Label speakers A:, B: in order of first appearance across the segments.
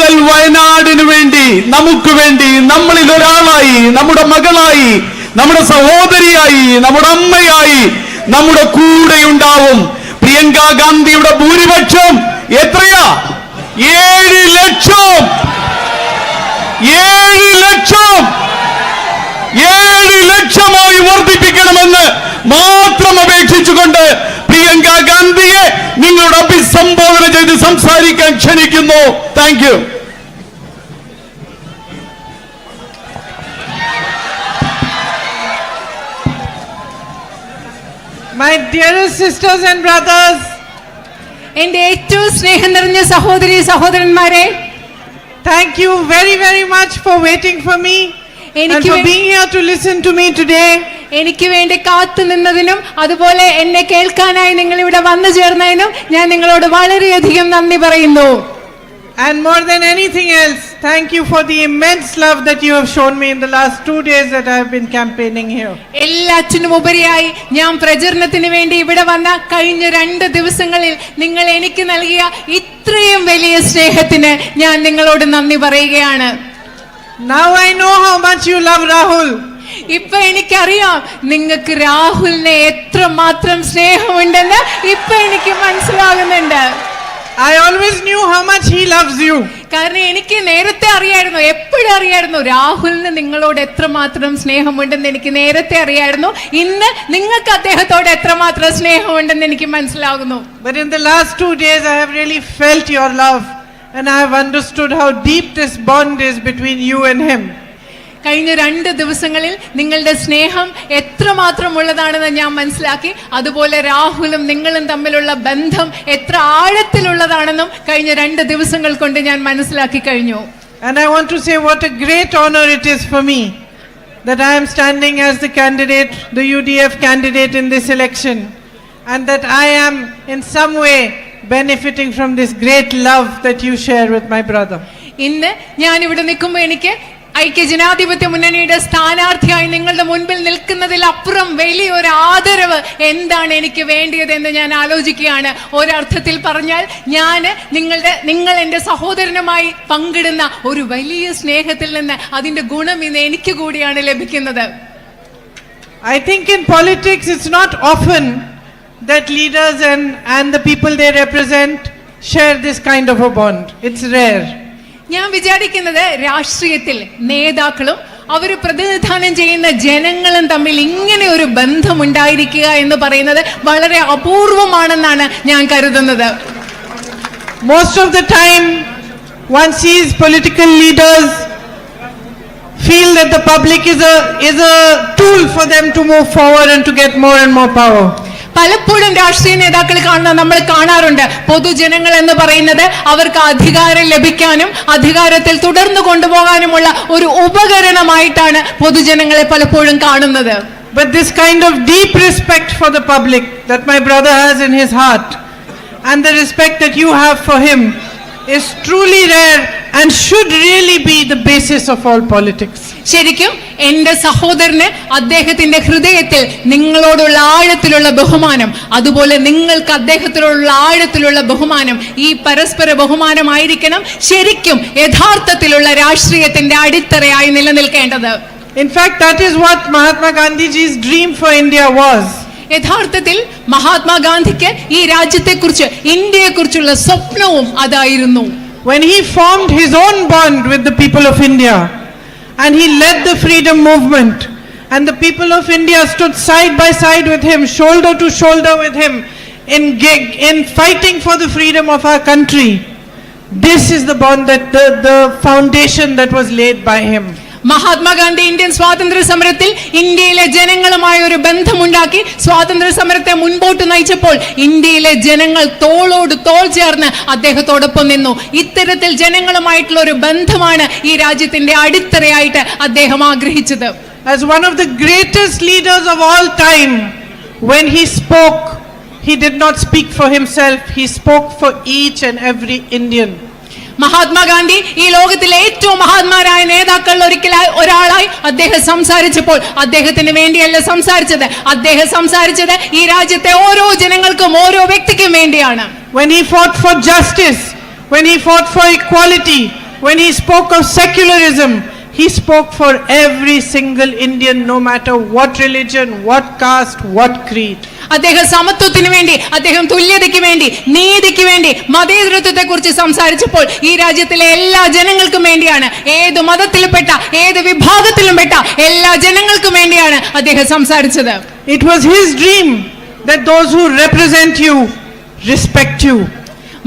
A: മുതൽ വയനാടിന് വേണ്ടി, നമുക്ക് വേണ്ടി, നമ്മളിൽ ഒരാളായി, നമ്മുടെ മകളായി, നമ്മുടെ സഹോദരിയായി, നമ്മുടെ അമ്മയായി നമ്മുടെ കൂടെയുണ്ടാവും. പ്രിയങ്ക ഗാന്ധിയുടെ ഭൂരിപക്ഷം എത്രയാ? 7 ലക്ഷം. 7 ലക്ഷം. 7 ലക്ഷമായി വർദ്ധിപ്പിക്കണമെന്ന് മാത്രം അപേക്ഷിച്ചുകൊണ്ട് പ്രിയങ്ക ഗാന്ധിയെ നിങ്ങളുടെ അഭിസംബോധന ചെയ്ത് സംസാരിക്കാൻ ക്ഷണിക്കുന്നു. Thank you.
B: My dearest sisters and brothers,
C: എൻ്റെ ഏറ്റവും സ്നേഹം നിറഞ്ഞ സഹോദരി സഹോദരന്മാരെ,
B: thank you very, very much for waiting for me and for being here to listen to me today.
C: എനിക്ക് വേണ്ടി കാത്തു നിന്നതിനും അതുപോലെ എന്നെ കേൾക്കാനായി നിങ്ങൾ ഇവിടെ വന്നു ചേർന്നതിനും ഞാൻ നിങ്ങളോട് വളരെയധികം നന്ദി പറയുന്നു.
B: And more than anything else, thank you for the immense love that you have shown me in the last 2 days that I have been campaigning here.
C: എല്ലാറ്റിനും ഉപരിയായി ഞാൻ പ്രചരണത്തിന് വേണ്ടി ഇവിടെ വന്ന കഴിഞ്ഞ 2 ദിവസങ്ങളിൽ നിങ്ങൾ എനിക്ക് നൽകിയ ഇത്രയും വലിയ സ്നേഹത്തിന് ഞാൻ നിങ്ങളോട് നന്ദി പറയുകയാണ്.
B: Now I know how much you love Rahul.
C: ഇപ്പൊ എനിക്കറിയാം നിങ്ങൾക്ക് രാഹുലിനെ എത്രമാത്രം സ്നേഹമുണ്ടെന്ന് ഇപ്പൊ എനിക്ക് മനസ്സിലാകുന്നുണ്ട്.
B: I always knew how much he loves you.
C: കാരണം എനിക്ക് നേരത്തെ അറിയായിരുന്നു, എപ്പോഴും അറിയായിരുന്നു രാഹുലിന് നിങ്ങളോട് എത്രമാത്രം സ്നേഹമുണ്ടെന്ന് എനിക്ക് നേരത്തെ അറിയായിരുന്നു. ഇന്ന് നിങ്ങൾക്ക് അദ്ദേഹത്തോട് എത്രമാത്രം സ്നേഹമുണ്ടെന്ന് എനിക്ക് മനസ്സിലാകുന്നു.
B: But in the last 2 days I have really felt your love and I have understood how deep this bond is between you and him.
C: കഴിഞ്ഞ 2 ദിവസങ്ങളിൽ നിങ്ങളുടെ സ്നേഹം എത്രമാത്രം ഉള്ളതാണെന്ന് ഞാൻ മനസ്സിലാക്കി. അതുപോലെ രാഹുലും നിങ്ങളും തമ്മിലുള്ള ബന്ധം എത്ര ആഴത്തിലുള്ളതാണെന്നും കഴിഞ്ഞ 2 ദിവസങ്ങൾ കൊണ്ട് ഞാൻ മനസ്സിലാക്കി കഴിഞ്ഞു.
B: And I want to say what a great honor it is for me that I am standing as the candidate, the UDF candidate in this election, and that I am in some way benefiting from this great love that you share with my brother.
C: ഇന്ന് ഞാൻ ഇവിടെ നിൽക്കുമ്പോൾ എനിക്ക് ഐക്യജനാധിപത്യ മുന്നണിയുടെ സ്ഥാനാർത്ഥിയായി നിങ്ങളുടെ മുൻപിൽ നിൽക്കുന്നതിലപ്പുറം വലിയൊരു ആദരവ് എന്താണ് എനിക്ക് വേണ്ടിയതെന്ന് ഞാൻ ആലോചിക്കുകയാണ്. ഒരർത്ഥത്തിൽ പറഞ്ഞാൽ നിങ്ങൾ എൻ്റെ സഹോദരനുമായി പങ്കിടുന്ന ഒരു വലിയ സ്നേഹത്തിൽ നിന്ന് അതിന്റെ ഗുണം ഇന്ന് എനിക്ക് കൂടിയാണ് ലഭിക്കുന്നത്.
B: I think in politics it's not often that leaders and the people they represent share this kind of a bond. It's rare.
C: ഞാൻ വിചാരിക്കുന്നത് രാഷ്ട്രീയത്തിൽ നേതാക്കളും അവർ പ്രതിനിധാനം ചെയ്യുന്ന ജനങ്ങളും തമ്മിൽ ഇങ്ങനെ ഒരു ബന്ധം ഉണ്ടായിരിക്കുക എന്ന് പറയുന്നത് വളരെ അപൂർവമാണെന്നാണ് ഞാൻ കരുതുന്നത്.
B: Most of the time one sees political leaders feel that the public is a tool for them to move forward and to get more and more power.
C: പലപ്പോഴും രാഷ്ട്രീയ നേതാക്കൾ നമ്മൾ കാണാറുണ്ട്, പൊതുജനങ്ങൾ എന്ന് പറയുന്നത് അവർക്ക് അധികാരം ലഭിക്കാനും അധികാരത്തിൽ തുടർന്നു കൊണ്ടുപോകാനുമുള്ള ഒരു ഉപകരണമായിട്ടാണ് പൊതുജനങ്ങളെ പലപ്പോഴും കാണുന്നത്.
B: But this kind of deep respect for the public that my brother has in his heart and the respect that you have for him is truly rare and should really be the basis of all politics.
C: ശരിക്കും എൻ്റെ സഹോദരന് അദ്ദേഹത്തിന്റെ ഹൃദയത്തിൽ നിങ്ങളോടുള്ള ആഴത്തിലുള്ള ബഹുമാനം, അതുപോലെ നിങ്ങൾക്ക് അദ്ദേഹത്തിലുള്ള ആഴത്തിലുള്ള ബഹുമാനം, ഈ പരസ്പര ബഹുമാനമായിരിക്കണം ശരിക്കും യഥാർത്ഥത്തിലുള്ള രാഷ്ട്രീയത്തിന്റെ അടിത്തറയായി നിലനിൽക്കേണ്ടത്.
B: In fact, that is what Mahatma Gandhiji's dream for India was.
C: യഥാർത്ഥത്തിൽ മഹാത്മാഗാന്ധിക്ക് ഈ രാജ്യത്തെക്കുറിച്ച്, ഇന്ത്യയെക്കുറിച്ചുള്ള സ്വപ്നവും അതായിരുന്നു.
B: When he formed his own bond with the people of India and he led the freedom movement and the people of India stood side by side with him, shoulder to shoulder with him in fighting for the freedom of our country. This is the bond that the foundation that was laid by him.
C: Mahatma Gandhi Indian സ്വാതന്ത്ര്യ സമരത്തിൽ ഇന്ത്യയിലെ ജനങ്ങളുമായ ഒരു ബന്ധമുണ്ടാക്കി സ്വാതന്ത്ര്യ സമരത്തെ മുൻപോട്ട് നയിച്ചപ്പോൾ ഇന്ത്യയിലെ ജനങ്ങൾ തോളോട് തോൾ ചേർന്ന് അദ്ദേഹത്തോടൊപ്പം നിന്നു. ഇത്തരത്തിൽ ജനങ്ങളുമായിട്ടുള്ള ഒരു ബന്ധമാണ് ഈ രാജ്യത്തിന്റെ അടിത്തറയായിട്ട് അദ്ദേഹം ആഗ്രഹിച്ചത്.
B: As one of the greatest leaders of all time, when he spoke, he did not speak for himself, he spoke for each and every Indian.
C: Mahatma Gandhi ഈ ലോകത്തിലെ ഏറ്റവും മഹാത്മാരായ നേതാക്കളിൽ ഒരാളായി അദ്ദേഹം സംസാരിച്ചപ്പോൾ അദ്ദേഹത്തിന് വേണ്ടിയല്ല സംസാരിച്ചത്, അദ്ദേഹം സംസാരിച്ചത് ഈ രാജ്യത്തെ ഓരോ ജനങ്ങൾക്കും ഓരോ വ്യക്തിക്കും വേണ്ടിയാണ്.
B: When he fought for justice, when he fought for equality, when he spoke of secularism, he spoke for every single Indian, no matter what religion, what caste, what creed.
C: അദ്ദേഹം സമത്വത്തിന് വേണ്ടി, അദ്ദേഹം തുല്യതയ്ക്ക് വേണ്ടി, നീതിക്ക് വേണ്ടി, മതേതരത്വത്തെ കുറിച്ച് സംസാരിച്ചപ്പോൾ ഈ രാജ്യത്തിലെ എല്ലാ ജനങ്ങൾക്കും വേണ്ടിയാണ്, ഏത് മതത്തിൽപ്പെട്ട, ഏത് വിഭാഗത്തിലും പെട്ട എല്ലാ ജനങ്ങൾക്കും വേണ്ടിയാണ് അദ്ദേഹം സംസാരിച്ചത്.
B: It was his dream that those who represent you respect you.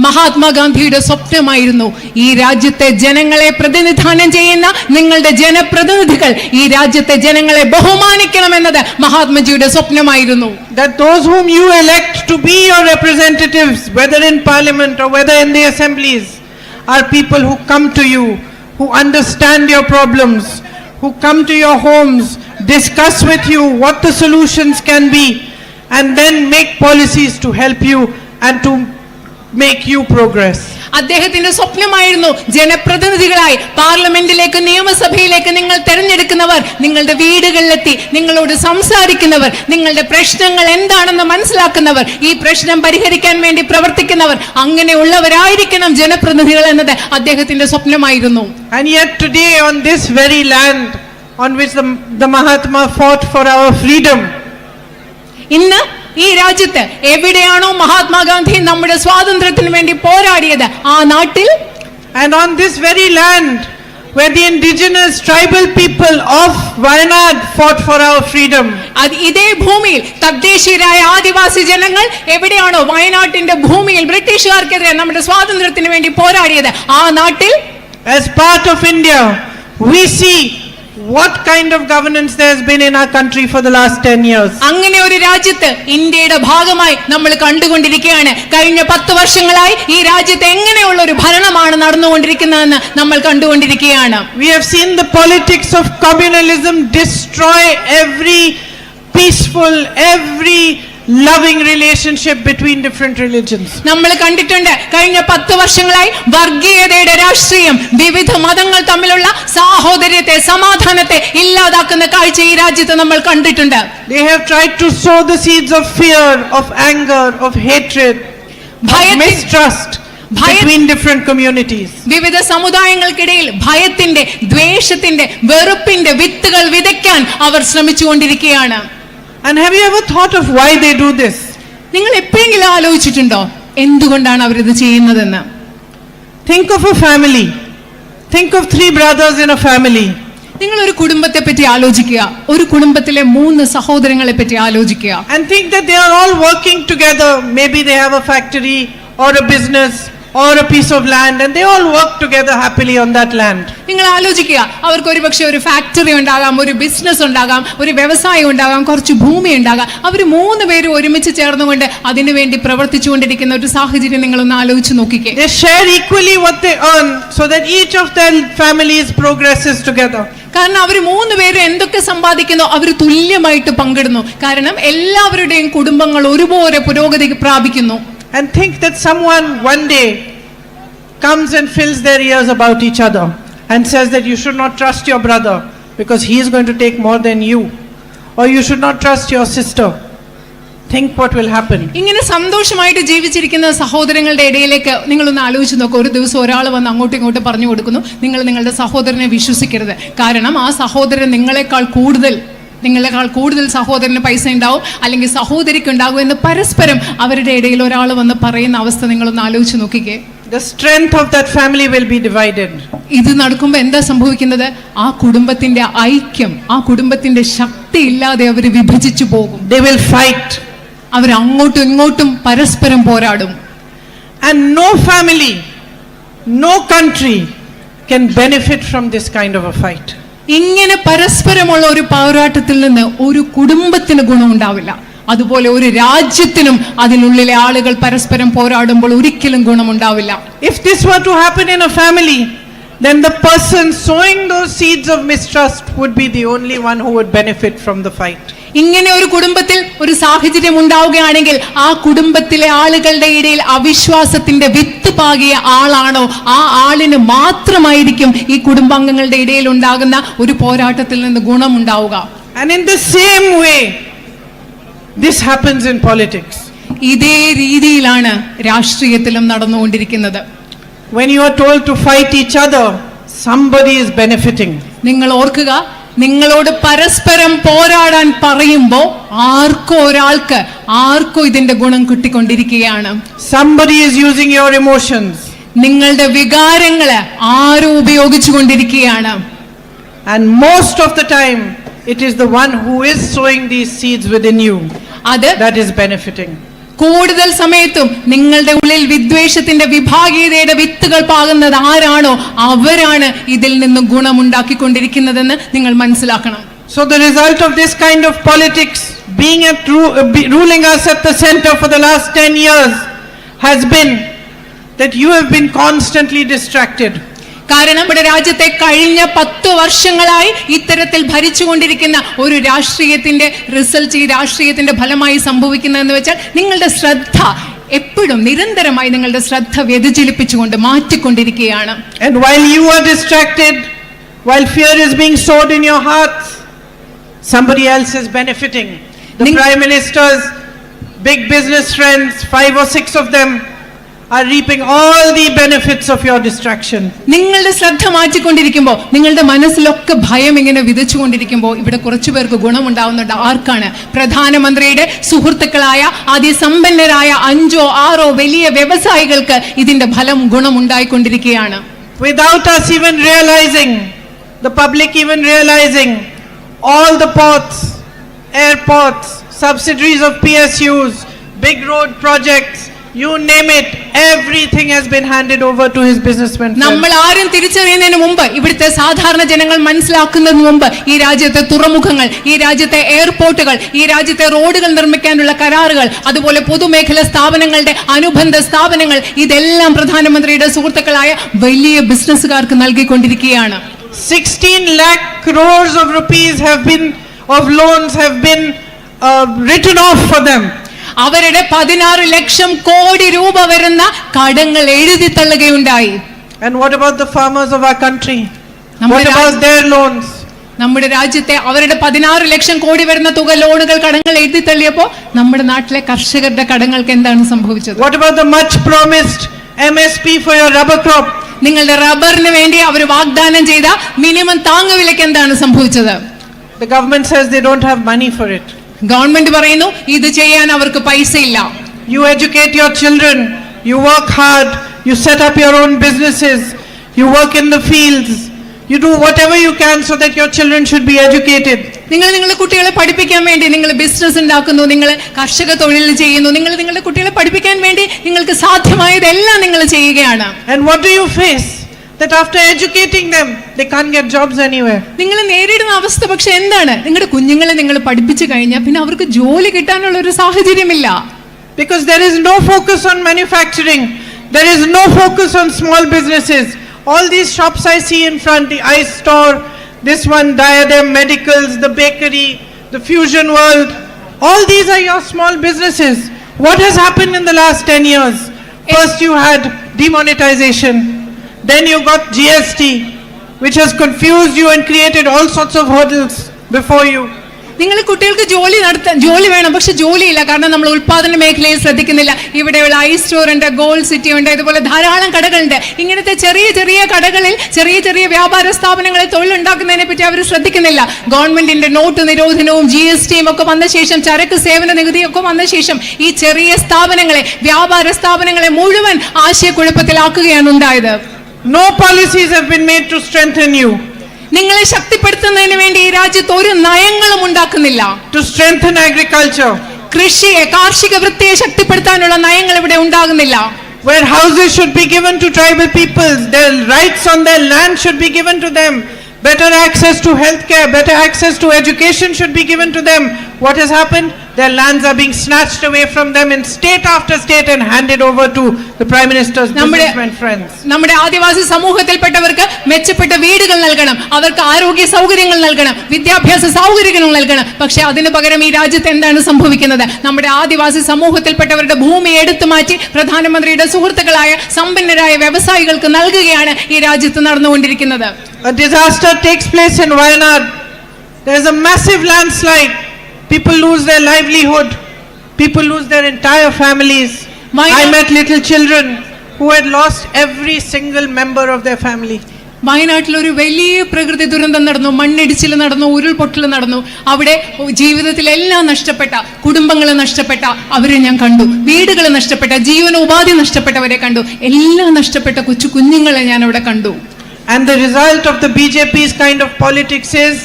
C: മഹാത്മാഗാന്ധിയുടെ സ്വപ്നമായിരുന്നു ഈ രാജ്യത്തെ ജനങ്ങളെ പ്രതിനിധാനം ചെയ്യുന്ന നിങ്ങളുടെ ജനപ്രതിനിധികൾ ഈ രാജ്യത്തെ ജനങ്ങളെ ബഹുമാനിക്കണമെന്നത് മഹാത്മജിയുടെ സ്വപ്നമായിരുന്നു.
B: That those whom you elect to be your representatives, whether in parliament or whether in the assemblies, are people who come to you, who understand your problems, who come to your homes, discuss with you what the solutions can be, and then make policies to help you and to make you progress.
C: അദ്ദേഹത്തിന്റെ സ്വപ്നമായിരുന്നു ജനപ്രതിനിധികളായി പാർലമെന്റിലേക്ക്, നിയമസഭയിലേക്ക് നിങ്ങൾ തെരഞ്ഞെടുക്കുന്നവർ നിങ്ങളുടെ വീടുകളിലെത്തി നിങ്ങളോട് സംസാരിക്കുന്നവർ, നിങ്ങളുടെ പ്രശ്നങ്ങൾ എന്താണെന്ന് മനസ്സിലാക്കുന്നവർ, ഈ പ്രശ്നം പരിഹരിക്കാൻ വേണ്ടി പ്രവർത്തിക്കുന്നവർ, അങ്ങനെയുള്ളവരായിരിക്കണം ജനപ്രതിനിധികൾ എന്നത് അദ്ദേഹത്തിന്റെ സ്വപ്നമായിരുന്നു.
B: And yet today on this very land on which the Mahatma fought for our freedom,
C: ഇന്ന് ഈ രാജ്യത്ത് എവിടെയാണോ മഹാത്മാഗാന്ധി നമ്മുടെ സ്വാതന്ത്ര്യത്തിന് വേണ്ടി പോരാടിയത് ആ നാട്ടിൽ,
B: and on this very land where the indigenous tribal people of Wayanad fought for our freedom,
C: ഇതേ ഭൂമിയിൽ തദ്ദേശീയരായ ആദിവാസി ജനങ്ങൾ എവിടെയാണോ വയനാട്ടിന്റെ ഭൂമിയിൽ ബ്രിട്ടീഷുകാർക്കെതിരെ നമ്മുടെ സ്വാതന്ത്ര്യത്തിന് വേണ്ടി പോരാടിയത് ആ നാട്ടിൽ,
B: as part of India, we see what kind of governance there has been in our country for the last 10 years.
C: അങ്ങനെ ഒരു രാജ്യത്ത് ഇന്ത്യയുടെ ഭാഗമായി നമ്മൾ കണ്ടുകൊണ്ടിരിക്കുകയാണ്. കഴിഞ്ഞ 10 വർഷങ്ങളായി ഈ രാജ്യത്ത് എങ്ങനെയുള്ള ഒരു ഭരണമാണ് നടന്നുകൊണ്ടിരിക്കുന്നതെന്ന് നമ്മൾ കണ്ടുകൊണ്ടിരിക്കുകയാണ്.
B: We have seen the politics of communalism destroy every peaceful, every loving relationship between different religions.
C: നമ്മൾ കണ്ടിട്ടുണ്ട് കഴിഞ്ഞ 10 വർഷങ്ങളായി വർഗീയതയുടെ രാഷ്ട്രീയം, വിവിധ മതങ്ങൾ തമ്മിലുള്ള സാഹോദര്യത്തെ, സമാധാനത്തെ ഇല്ലാതാക്കുന്ന കാഴ്ച ഈ രാജ്യത്ത് നമ്മൾ കണ്ടിട്ടുണ്ട്.
B: They have tried to sow the seeds of fear, of anger, of hatred, of mistrust between different communities.
C: വിവിധ സമുദായങ്ങൾക്കിടയിൽ ഭയത്തിന്റെ, ദ്വേഷത്തിന്റെ, വെറുപ്പിന്റെ വിത്തുകൾ വിതയ്ക്കാൻ അവർ ശ്രമിച്ചുകൊണ്ടിരിക്കുകയാണ്.
B: And have you ever thought of why they do this?
C: നിങ്ങൾ എപ്പോഴെങ്കിലും ആലോചിച്ചിട്ടുണ്ടോ എന്തുകൊണ്ടാണ് അവരിത് ചെയ്യുന്നതെന്ന്?
B: Think of a family. Think of 3 brothers in a family.
C: നിങ്ങൾ ഒരു കുടുംബത്തെ പറ്റി ആലോചിക്കുക, ഒരു കുടുംബത്തിലെ 3 സഹോദരങ്ങളെ പറ്റി ആലോചിക്കുക.
B: And think that they are all working together. Maybe they have a factory or a business or a piece of land, and they all work together happily on that land.
C: നിങ്ങൾ ആലോചിക്കുക, അവർക്ക് ഒരുപക്ഷെ ഒരു ഫാക്ടറി ഉണ്ടാകാം, ഒരു business ഉണ്ടാകാം, ഒരു വ്യവസായം ഉണ്ടാകാം, കുറച്ച് ഭൂമി ഉണ്ടാകാം. അവർ 3 പേരും ഒരുമിച്ച് ചേർന്നുകൊണ്ട് അതിനുവേണ്ടി പ്രവർത്തിച്ചുകൊണ്ടിരിക്കുന്ന ഒരു സാഹചര്യം നിങ്ങളൊന്ന് ആലോചിച്ച് നോക്കിക്കേ.
B: They share equally what they earn so that each of their families progresses together.
C: കാരണം അവർ 3 പേരും എന്തൊക്കെ സമ്പാദിക്കുന്നു അവർ തുല്യമായിട്ട് പങ്കിടുന്നു. കാരണം എല്ലാവരുടെയും കുടുംബങ്ങൾ ഒരുപോലെ പുരോഗതി പ്രാപിക്കുന്നു.
B: And think that someone one day comes and fills their ears about each other and says that you should not trust your brother because he is going to take more than you, or you should not trust your sister. Think what will happen.
C: ഇങ്ങനെ സന്തോഷമായിട്ട് ജീവിച്ചിരിക്കുന്ന സഹോദരങ്ങളുടെ ഇടയിലേക്ക് നിങ്ങളൊന്ന് ആലോചിച്ച് നോക്കുക. ഒരു ദിവസം ഒരാൾ വന്ന് അങ്ങോട്ടും ഇങ്ങോട്ടും പറഞ്ഞു കൊടുക്കുന്നു, നിങ്ങൾ നിങ്ങളുടെ സഹോദരനെ വിശ്വസിക്കരുത്, കാരണം ആ സഹോദരൻ നിങ്ങളെക്കാൾ കൂടുതൽ സഹോദരന് പൈസ ഉണ്ടാവും അല്ലെങ്കിൽ സഹോദരിക്ക് ഉണ്ടാകും എന്ന് പരസ്പരം അവരുടെ ഇടയിൽ ഒരാൾ വന്ന് പറയുന്ന അവസ്ഥ നിങ്ങളൊന്ന് ആലോചിച്ച് നോക്കിക്കേ.
B: The strength of that family will be divided.
C: ഇത് നടക്കുമ്പോൾ എന്താ സംഭവിക്കുന്നത്? ആ കുടുംബത്തിന്റെ ഐക്യം, ആ കുടുംബത്തിന്റെ ശക്തി ഇല്ലാതെ അവർ വിഭജിച്ചു പോകും.
B: They will fight.
C: അവർ അങ്ങോട്ടും ഇങ്ങോട്ടും പരസ്പരം പോരാടും.
B: And no family, no country can benefit from this kind of a fight.
C: ഇങ്ങനെ പരസ്പരമുള്ള ഒരു പോരാട്ടത്തിൽ നിന്ന് ഒരു കുടുംബത്തിന് ഗുണമുണ്ടാവില്ല. അതുപോലെ ഒരു രാജ്യത്തിനും അതിനുള്ളിലെ ആളുകൾ പരസ്പരം പോരാടുമ്പോൾ ഒരിക്കലും ഗുണമുണ്ടാവില്ല.
B: If this were to happen in a family, then the person sowing those seeds of mistrust would be the only one who would benefit from the fight.
C: ഇങ്ങനെ ഒരു കുടുംബത്തിൽ ഒരു സാഹചര്യം ഉണ്ടാവുകയാണെങ്കിൽ ആ കുടുംബത്തിലെ ആളുകളുടെ ഇടയിൽ അവിശ്വാസത്തിന്റെ വിത്ത് പാകിയ ആളാണോ ആ ആളിന് മാത്രമായിരിക്കും ഈ കുടുംബാംഗങ്ങളുടെ ഇടയിൽ ഉണ്ടാകുന്ന ഒരു പോരാട്ടത്തിൽ നിന്ന് ഗുണമുണ്ടാവുക.
B: And in the same way this happens in politics.
C: ഇതേ രീതിയിലാണ് രാഷ്ട്രീയത്തിലും നടന്നുകൊണ്ടിരിക്കുന്നത്.
B: when you are told to fight each other, somebody is benefiting.
C: നിങ്ങൾ ഓർക്കുക, നിങ്ങളോട് പരസ്പരം പോരാടാൻ പറയുമ്പോൾ ആർക്കോ ഇതിന്റെ ഗുണം കിട്ടിക്കൊണ്ടിരിക്കുകയാണ്.
B: Somebody is using your emotions.
C: നിങ്ങളുടെ വികാരങ്ങള് ആരോ ഉപയോഗിച്ചു കൊണ്ടിരിക്കുകയാണ്.
B: And most of the time, it is the one who is sowing these seeds within you that is benefiting.
C: കൂടുതൽ സമയത്തും നിങ്ങളുടെ ഉള്ളിൽ വിദ്വേഷത്തിന്റെ വിഭാഗീയതയുടെ വിത്തുകൾ പാകുന്നത് ആരാണോ അവരാണ് ഇതിൽ നിന്ന് ഗുണമുണ്ടാക്കിക്കൊണ്ടിരിക്കുന്നതെന്ന് നിങ്ങൾ മനസ്സിലാക്കണം.
B: So the result of this kind of politics ruling us at the center for the last 10 years has been that you have been constantly distracted.
C: കാരണം നമ്മുടെ രാജ്യത്തെ കഴിഞ്ഞ 10 വർഷങ്ങളായി ഇത്തരത്തിൽ ഭരിച്ചുകൊണ്ടിരിക്കുന്ന ഒരു രാഷ്ട്രീയത്തിന്റെ റിസൾട്ട്, ഈ രാഷ്ട്രീയത്തിന്റെ ഫലമായി സംഭവിക്കുന്നതെന്ന് വെച്ചാൽ നിങ്ങളുടെ ശ്രദ്ധ എപ്പോഴും നിരന്തരമായി നിങ്ങളുടെ ശ്രദ്ധ വ്യതിചലിപ്പിച്ചുകൊണ്ട് മാറ്റിക്കൊണ്ടിരിക്കുകയാണ്.
B: And while you are distracted, while fear is being sowed in your hearts, somebody else is benefiting. The Prime Minister's big business friends, 5 or 6 of them, are reaping all the benefits of your distraction.
C: നിങ്ങളുടെ ശ്രദ്ധ മാറ്റിക്കൊണ്ടിരിക്കുമ്പോൾ, നിങ്ങളുടെ മനസ്സിലൊക്കെ ഭയം ഇങ്ങനെ വിതച്ചുകൊണ്ടിരിക്കുമ്പോൾ ഇവിടെ കുറച്ചു പേർക്ക് ഗുണമുണ്ടാവുന്നുണ്ട്. ആർക്കാണ്? പ്രധാനമന്ത്രിയുടെ സുഹൃത്തുക്കളായ അതിസമ്പന്നരായ 5 or 6 വലിയ വ്യവസായികൾക്ക് ഇതിന്റെ ഫലം ഗുണമുണ്ടായിക്കൊണ്ടിരിക്കുകയാണ്.
B: Without us even realizing, the public even realizing, all the ports, airports, subsidiaries of PSUs, big road projects, you name it, everything has been handed over to his businessmen.
C: നമ്മൾ ആരും തിരിച്ചറിയുന്നതിന് മുമ്പ്, ഇവിടുത്തെ സാധാരണ ജനങ്ങൾ മനസ്സിലാക്കുന്നതിന് മുമ്പ് ഈ രാജ്യത്തെ തുറമുഖങ്ങൾ, ഈ രാജ്യത്തെ എയർപോർട്ടുകൾ, ഈ രാജ്യത്തെ റോഡുകൾ നിർമ്മിക്കാനുള്ള കരാറുകൾ, അതുപോലെ പൊതുമേഖലാ സ്ഥാപനങ്ങളുടെ അനുബന്ധ സ്ഥാപനങ്ങൾ, ഇതെല്ലാം പ്രധാനമന്ത്രിയുടെ സുഹൃത്തുക്കളായ വലിയ ബിസിനസ്സുകാർക്ക് നൽകിക്കൊണ്ടിരിക്കുകയാണ്.
B: 16 lakh crores of rupees of loans have been written off for them.
C: അവരുടെ 16 ലക്ഷം കോടി രൂപ വരുന്ന കടങ്ങൾ എഴുതി തള്ളുകയുണ്ടായി.
B: And what about the farmers of our country? What about their loans?
C: നമ്മുടെ രാജ്യത്തെ അവരുടെ 16 ലക്ഷം കോടി വരുന്ന തുക ലോണുകൾ, കടങ്ങൾ എഴുതി തള്ളിയപ്പോൾ നമ്മുടെ നാട്ടിലെ കർഷകരുടെ കടങ്ങൾക്ക് എന്താണ് സംഭവിച്ചത്?
B: What about the much promised MSP for your rubber crop?
C: നിങ്ങളുടെ റബ്ബറിന് വേണ്ടി അവർ വാഗ്ദാനം ചെയ്ത മിനിമം താങ്ങുവിലയ്ക്ക് എന്താണ് സംഭവിച്ചത്?
B: The government says they don't have money for it.
C: Government പറയുന്നു ഇത് ചെയ്യാൻ അവർക്ക് പൈസയില്ല.
B: You educate your children, you work hard, you set up your own businesses, you work in the fields, you do whatever you can so that your children should be educated.
C: നിങ്ങൾ നിങ്ങളുടെ കുട്ടികളെ പഠിപ്പിക്കാൻ വേണ്ടി നിങ്ങൾ ബിസിനസ് ഉണ്ടാക്കുന്നു, നിങ്ങൾ കർഷക തൊഴിൽ ചെയ്യുന്നു, നിങ്ങൾ നിങ്ങളുടെ കുട്ടികളെ പഠിപ്പിക്കാൻ വേണ്ടി നിങ്ങൾക്ക് സാധ്യമായതെല്ലാം നിങ്ങൾ ചെയ്യുകയാണ്.
B: And what do you face? That after educating them, they can't get jobs anywhere.
C: നിങ്ങൾ നേരിടുന്ന അവസ്ഥ പക്ഷെ എന്താണ്? നിങ്ങളുടെ കുഞ്ഞുങ്ങളെ നിങ്ങൾ പഠിപ്പിച്ചു കഴിഞ്ഞാൽ പിന്നെ അവർക്ക് ജോലി കിട്ടാനുള്ള ഒരു സാഹചര്യമില്ല.
B: Because there is no focus on manufacturing, there is no focus on small businesses. All these shops I see in front, the ice store, this one, Diadem Medicals, the bakery, the Fusion World, all these are your small businesses. What has happened in the last 10 years? First you had demonetization, then you got GST, which has confused you and created all sorts of hurdles before you.
C: നിങ്ങൾ കുട്ടികൾക്ക് ജോലി വേണം, പക്ഷെ ജോലിയില്ല. കാരണം നമ്മൾ ഉൽപാദന മേഖലയിൽ ശ്രദ്ധിക്കുന്നില്ല. ഇവിടെയുള്ള ഐസ് സ്റ്റോർ ഉണ്ട്, ഗോൾഡ് സിറ്റി ഉണ്ട്, ഇതുപോലെ ധാരാളം കടകളുണ്ട്. ഇങ്ങനത്തെ ചെറിയ ചെറിയ കടകളിൽ ചെറിയ ചെറിയ വ്യാപാര സ്ഥാപനങ്ങളിൽ തൊഴിലുണ്ടാക്കുന്നതിനെ പറ്റി അവർ ശ്രദ്ധിക്കുന്നില്ല. ഗവൺമെന്റിന്റെ നോട്ട് നിരോധനവും GSTയും ഒക്കെ വന്ന ശേഷം, ചരക്ക് സേവന നികുതിയൊക്കെ വന്ന ശേഷം ഈ ചെറിയ സ്ഥാപനങ്ങളെ, വ്യാപാര സ്ഥാപനങ്ങളെ മുഴുവൻ ആശയക്കുഴപ്പത്തിലാക്കുകയാണ് ഉണ്ടായത്.
B: No policies have been made to strengthen you.
C: നിങ്ങളെ ശക്തിപ്പെടുത്തുന്നതിന് വേണ്ടി ഈ രാജ്യത്ത് ഒരു നയങ്ങളും ഉണ്ടാക്കുന്നില്ല.
B: To strengthen agriculture.
C: കൃഷിയെ, കാർഷിക വൃത്തിയെ ശക്തിപ്പെടുത്താനുള്ള നയങ്ങൾ ഇവിടെ ഉണ്ടാകുന്നില്ല.
B: Where houses should be given to tribal peoples, their rights on their land should be given to them. Better access to healthcare, better access to education should be given to them. What has happened? Their lands are being snatched away from them in state after state and handed over to the Prime Minister's businessmen friends.
C: നമ്മുടെ ആദിവാസി സമൂഹത്തിൽപ്പെട്ടവർക്ക് മെച്ചപ്പെട്ട വീടുകൾ നൽകണം, അവർക്ക് ആരോഗ്യ സൗകര്യങ്ങൾ നൽകണം, വിദ്യാഭ്യാസ സൗകര്യങ്ങൾ നൽകണം. പക്ഷെ അതിനു പകരം ഈ രാജ്യത്ത് എന്താണ് സംഭവിക്കുന്നത്? നമ്മുടെ ആദിവാസി സമൂഹത്തിൽപ്പെട്ടവരുടെ ഭൂമി എടുത്തു മാറ്റി പ്രധാനമന്ത്രിയുടെ സുഹൃത്തുക്കളായ സമ്പന്നരായ വ്യവസായികൾക്ക് നൽകുകയാണ് ഈ രാജ്യത്ത് നടന്നുകൊണ്ടിരിക്കുന്നത്.
B: A disaster takes place in Wayanad. There is a massive landslide. People lose their livelihood. People lose their entire families. I met little children who had lost every single member of their family.
C: വയനാട്ടിൽ ഒരു വലിയ പ്രകൃതി ദുരന്തം നടന്നു, മണ്ണിടിച്ചിൽ നടന്നു, ഉരുൾപൊട്ടൽ നടന്നു. അവിടെ ജീവിതത്തിലെല്ലാം നഷ്ടപ്പെട്ട, കുടുംബങ്ങളെ നഷ്ടപ്പെട്ട അവരെ ഞാൻ കണ്ടു, വീടുകൾ നഷ്ടപ്പെട്ട, ജീവനോപാധി നഷ്ടപ്പെട്ടവരെ കണ്ടു, എല്ലാം നഷ്ടപ്പെട്ട കൊച്ചു കുഞ്ഞുങ്ങളെ ഞാൻ അവിടെ കണ്ടു.
B: And the result of the BJP's kind of politics is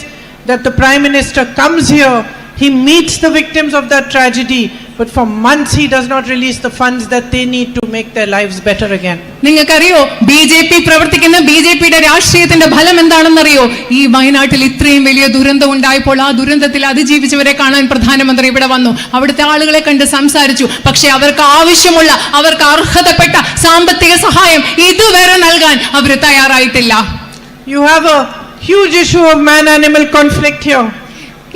B: that the Prime Minister comes here, he meets the victims of that tragedy, but for months he does not release the funds that they need to make their lives better again.
C: നിങ്ങൾക്കറിയോ BJP പ്രവർത്തിക്കുന്ന BJPയുടെ രാഷ്ട്രീയത്തിന്റെ ഫലം എന്താണെന്നറിയോ? ഈ വയനാട്ടിൽ ഇത്രയും വലിയ ദുരന്തം ഉണ്ടായപ്പോൾ ആ ദുരന്തത്തിൽ അതിജീവിച്ചവരെ കാണാൻ പ്രധാനമന്ത്രി ഇവിടെ വന്നു, അവിടുത്തെ ആളുകളെ കണ്ട് സംസാരിച്ചു. പക്ഷെ അവർക്ക് ആവശ്യമുള്ള, അവർക്ക് അർഹതപ്പെട്ട സാമ്പത്തിക സഹായം ഇതുവരെ നൽകാൻ അവർ തയ്യാറായിട്ടില്ല.
B: You have a huge issue of man-animal conflict here.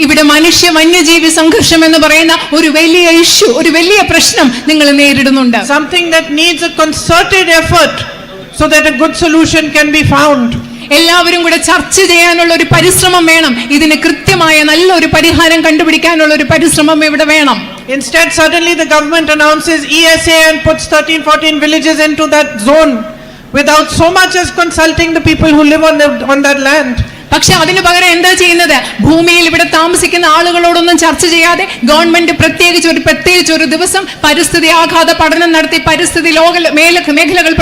C: ഇവിടെ മനുഷ്യ വന്യജീവി സംഘർഷം എന്ന് പറയുന്ന ഒരു വലിയ ഇഷ്യൂ, ഒരു വലിയ പ്രശ്നം നിങ്ങൾ നേരിടുന്നുണ്ട്.
B: Something that needs a concerted effort so that a good solution can be found.
C: എല്ലാവരും കൂടെ ചർച്ച ചെയ്യാനുള്ള ഒരു പരിശ്രമം വേണം, ഇതിന് കൃത്യമായ നല്ലൊരു പരിഹാരം കണ്ടുപിടിക്കാനുള്ള ഒരു പരിശ്രമം ഇവിടെ വേണം.
B: Instead, suddenly the government announces ESA and puts 13-14 villages into that zone without so much as consulting the people who live on that land.
C: പക്ഷെ അതിനു പകരം എന്താ ചെയ്യുന്നത്? ഭൂമിയിൽ ഇവിടെ താമസിക്കുന്ന ആളുകളോടൊന്നും ചർച്ച ചെയ്യാതെ ഗവൺമെന്റ് പ്രത്യേകിച്ച് ഒരു ദിവസം പരിസ്ഥിതി ആഘാത പഠനം നടത്തി പരിസ്ഥിതി മേഖലകൾ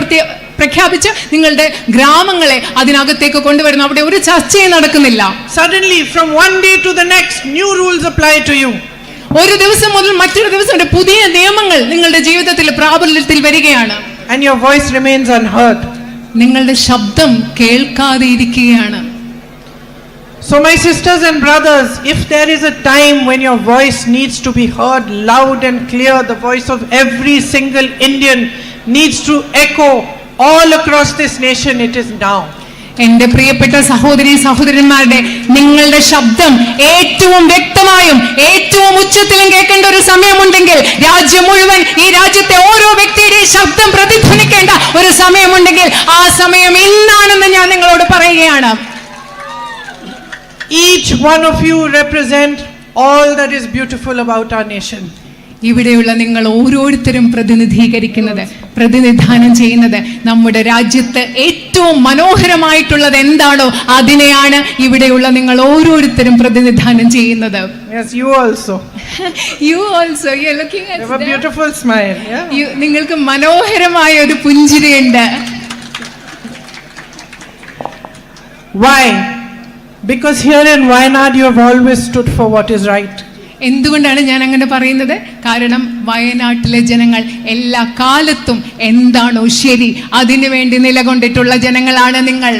C: പ്രഖ്യാപിച്ച് നിങ്ങളുടെ ഗ്രാമങ്ങളെ അതിനകത്തേക്ക് കൊണ്ടുവരുന്നു. അവിടെ ഒരു ചർച്ചയും നടക്കുന്നില്ല.
B: Suddenly from one day to the next new rules apply to you.
C: ഒരു ദിവസം മുതൽ മറ്റൊരു ദിവസം പുതിയ നിയമങ്ങൾ നിങ്ങളുടെ ജീവിതത്തിൽ പ്രാബല്യത്തിൽ വരികയാണ്.
B: And your voice remains unheard.
C: നിങ്ങളുടെ ശബ്ദം കേൾക്കാതെ ഇരിക്കുകയാണ്.
B: So my sisters and brothers, if there is a time when your voice needs to be heard loud and clear, the voice of every single Indian needs to echo all across this nation, it is now.
C: എന്റെ പ്രിയപ്പെട്ട സഹോദരന്മാരുടെ, നിങ്ങളുടെ ശബ്ദം ഏറ്റവും വ്യക്തമായും ഏറ്റവും ഉച്ചത്തിലും കേൾക്കേണ്ട ഒരു സമയമുണ്ടെങ്കിൽ, രാജ്യം മുഴുവൻ, ഈ രാജ്യത്തെ ഓരോ വ്യക്തിയുടെയും ശബ്ദം പ്രതിധ്വനിക്കേണ്ട ഒരു സമയമുണ്ടെങ്കിൽ ആ സമയം ഇന്നാണെന്ന് ഞാൻ നിങ്ങളോട് പറയുകയാണ്.
B: Each one of you represent all that is beautiful about our nation.
C: ഇവിടെയുള്ള നിങ്ങൾ ഓരോരുത്തരും പ്രതിനിധാനം ചെയ്യുന്നത് നമ്മുടെ രാജ്യത്ത് ഏറ്റവും മനോഹരമായിട്ടുള്ളത് എന്താണോ അതിനെയാണ് ഇവിടെയുള്ള നിങ്ങൾ ഓരോരുത്തരും പ്രതിനിധാനം ചെയ്യുന്നത്.
B: Yes, you also.
C: You're looking at
B: you have a beautiful smile. Yeah.
C: നിങ്ങൾക്ക് മനോഹരമായ ഒരു പുഞ്ചിരിയുണ്ട്.
B: Why? Because here in Wayanad you have always stood for what is right.
C: എന്തുകൊണ്ടാണ് ഞാൻ അങ്ങനെ പറയുന്നത്? കാരണം വയനാട്ടിലെ ജനങ്ങൾ എല്ലാ കാലത്തും എന്താണോ ശരി അതിനു വേണ്ടി നിലകൊണ്ടിട്ടുള്ള ജനങ്ങളാണ് നിങ്ങൾ.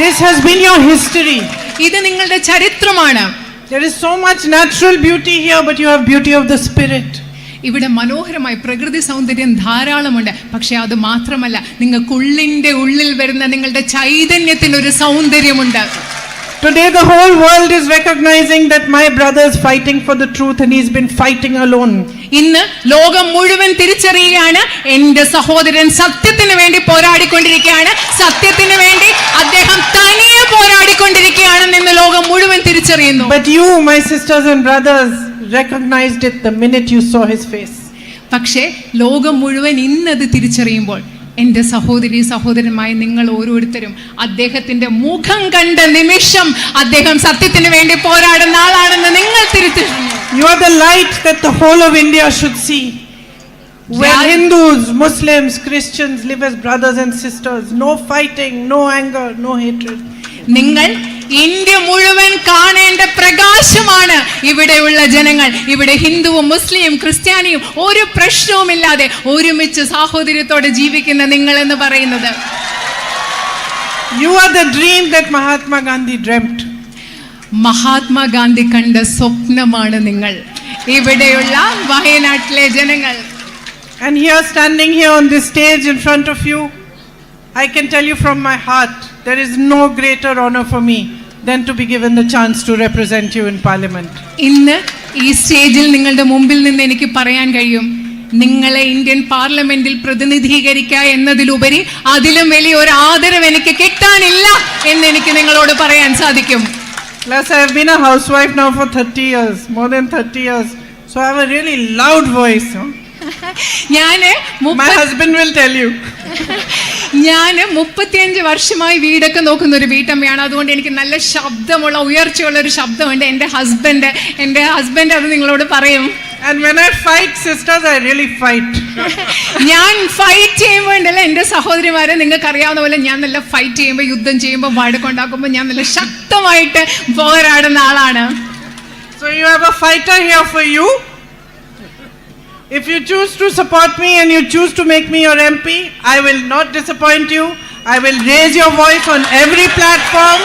B: This has been your history.
C: ഇത് നിങ്ങളുടെ ചരിത്രമാണ്.
B: There is so much natural beauty here, but you have beauty of the spirit.
C: ഇവിടെ മനോഹരമായ പ്രകൃതി സൗന്ദര്യം ധാരാളമുണ്ട്. പക്ഷെ അത് മാത്രമല്ല, നിങ്ങൾക്കുള്ളിന്റെ ഉള്ളിൽ വരുന്ന നിങ്ങളുടെ ചൈതന്യത്തിന് ഒരു സൗന്ദര്യമുണ്ട്.
B: Today the whole world is recognizing that my brother is fighting for the truth and he's been fighting alone.
C: ഇന്ന് ലോകം മുഴുവൻ തിരിച്ചറിയുകയാണ്, എന്റെ സഹോദരൻ സത്യത്തിന് വേണ്ടി പോരാടിക്കൊണ്ടിരിക്കുകയാണ്, സത്യത്തിന് വേണ്ടി അദ്ദേഹം തനിയെ പോരാടിക്കൊണ്ടിരിക്കുകയാണെന്ന് ഇന്ന് ലോകം മുഴുവൻ തിരിച്ചറിയുന്നു.
B: But you, my sisters and brothers, recognized it the minute you saw his face.
C: പക്ഷേ ലോകം മുഴുവൻ ഇന്നത് തിരിച്ചറിയുമ്പോൾ എന്റെ സഹോദരന്മാരായ നിങ്ങൾ ഓരോരുത്തരും അദ്ദേഹത്തിന്റെ മുഖം കണ്ട നിമിഷം അദ്ദേഹം സത്യത്തിന് വേണ്ടി പോരാടുന്ന ആളാണെന്ന് നിങ്ങൾ തിരിച്ചറിഞ്ഞു.
B: You are the light that the whole of India should see. Where Hindus, Muslims, Christians live as brothers and sisters. No fighting, no anger, no hatred.
C: നിങ്ങൾ ഇന്ത്യ മുഴുവൻ കാണേണ്ട പ്രകാശമാണ് ഇവിടെയുള്ള ജനങ്ങൾ. ഇവിടെ ഹിന്ദുവും മുസ്ലിം ക്രിസ്ത്യാനിയും ഒരു പ്രശ്നവുമില്ലാതെ ഒരുമിച്ച് സാഹോദര്യത്തോടെ ജീവിക്കുന്ന നിങ്ങൾ എന്ന് പറയുന്നത്.
B: You are the dream that Mahatma Gandhi dreamt.
C: Mahatma Gandhi കണ്ട സ്വപ്നമാണ് നിങ്ങൾ, ഇവിടെയുള്ള വയനാട്ടിലെ ജനങ്ങൾ.
B: And here, standing here on this stage in front of you, I can tell you from my heart, there is no greater honor for me than to be given the chance to represent you in Parliament.
C: ഇന്ന് ഈ സ്റ്റേജിൽ നിങ്ങളുടെ മുമ്പിൽ നിന്ന് എനിക്ക് പറയാൻ കഴിയും, നിങ്ങളെ ഇന്ത്യൻ പാർലമെന്റിൽ പ്രതിനിധീകരിക്കുക എന്നതിലുപരി അതിലും വലിയ ഒരു ആദരവ് എനിക്ക് കിട്ടാനില്ല എന്ന് എനിക്ക് നിങ്ങളോട് പറയാൻ സാധിക്കും.
B: Plus, I have been a housewife now for 30 years, more than 30 years. So I have a really loud voice. My husband will tell you.
C: ഞാൻ 35 വർഷമായി വീടൊക്കെ നോക്കുന്ന ഒരു വീട്ടമ്മയാണ്. അതുകൊണ്ട് എനിക്ക് നല്ല ശബ്ദമുള്ള ഉയർച്ചയുള്ള ഒരു ശബ്ദമുണ്ട്. എൻ്റെ ഹസ്ബൻഡ് അത് നിങ്ങളോട് പറയും.
B: And when I fight sisters, I really fight.
C: ഞാൻ ഫൈറ്റ് ചെയ്യുമ്പോൾ ഉണ്ടല്ലോ എൻ്റെ സഹോദരിമാരെ, നിങ്ങൾക്ക് അറിയാവുന്ന പോലെ ഞാൻ നല്ല ഫൈറ്റ് ചെയ്യുമ്പോൾ, യുദ്ധം ചെയ്യുമ്പോൾ, വഴക്കുണ്ടാക്കുമ്പോൾ ഞാൻ നല്ല ശക്തമായിട്ട് പോരാടുന്ന ആളാണ്.
B: So you have a fighter here for you. If you choose to support me and you choose to make me your MP, I will not disappoint you. I will raise your voice on every platform.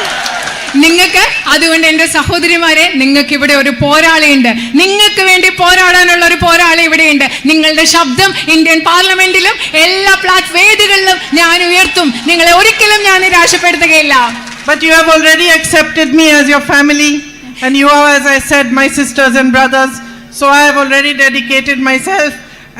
C: നിങ്ങൾക്ക് അതുകൊണ്ട് എൻ്റെ സഹോദരിമാരെ, നിങ്ങൾക്ക് ഇവിടെ ഒരു പോരാളിയുണ്ട്. നിങ്ങൾക്ക് വേണ്ടി പോരാടാനുള്ള ഒരു പോരാളി ഇവിടെയുണ്ട്. നിങ്ങളുടെ ശബ്ദം ഇന്ത്യൻ പാർലമെന്റിലും എല്ലാ വേദികളിലും ഞാൻ ഉയർത്തും. നിങ്ങളെ ഒരിക്കലും ഞാൻ നിരാശപ്പെടുത്തുകയില്ല.
B: But you have already accepted me as your family, and you are, as I said, my sisters and brothers. So I have already dedicated myself,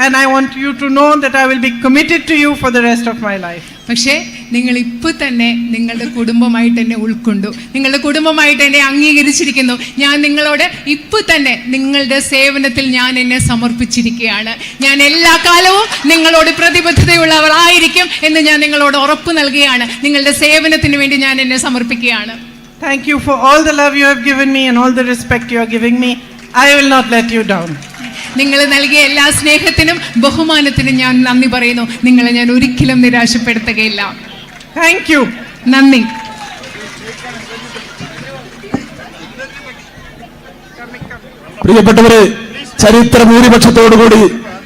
B: and I want you to know that I will be committed to you for the rest of my life.
C: പക്ഷേ നിങ്ങൾ ഇപ്പോൾ തന്നെ നിങ്ങളുടെ കുടുംബമായിട്ട് എന്നെ ഉൾക്കൊണ്ടു, നിങ്ങളുടെ കുടുംബമായിട്ട് എന്നെ അംഗീകരിച്ചിരിക്കുന്നു. ഞാൻ നിങ്ങളോട് ഇപ്പോൾ തന്നെ നിങ്ങളുടെ സേവനത്തിൽ ഞാൻ എന്നെ സമർപ്പിച്ചിരിക്കുകയാണ്. ഞാൻ എല്ലാ കാലവും നിങ്ങളോട് പ്രതിബദ്ധതയുള്ളവളായിരിക്കും എന്ന് ഞാൻ നിങ്ങളോട് ഉറപ്പ് നൽകുകയാണ്. നിങ്ങളുടെ സേവനത്തിന് വേണ്ടി ഞാൻ എന്നെ സമർപ്പിക്കുകയാണ്.
B: Thank you for all the love you have given me and all the respect you are giving me. I will not let you down.
C: നിങ്ങൾ നൽകിയ എല്ലാ സ്നേഹത്തിനും ബഹുമാനത്തിനും ഞാൻ നന്ദി പറയുന്നു. നിങ്ങളെ ഞാൻ ഒരിക്കലും നിരാശപ്പെടുത്തുകയില്ല.
B: Thank you.
C: നന്ദി.
D: പ്രിയപ്പെട്ടവരെ, ചരിത്ര ഭൂരിപക്ഷത്തോടുകൂടി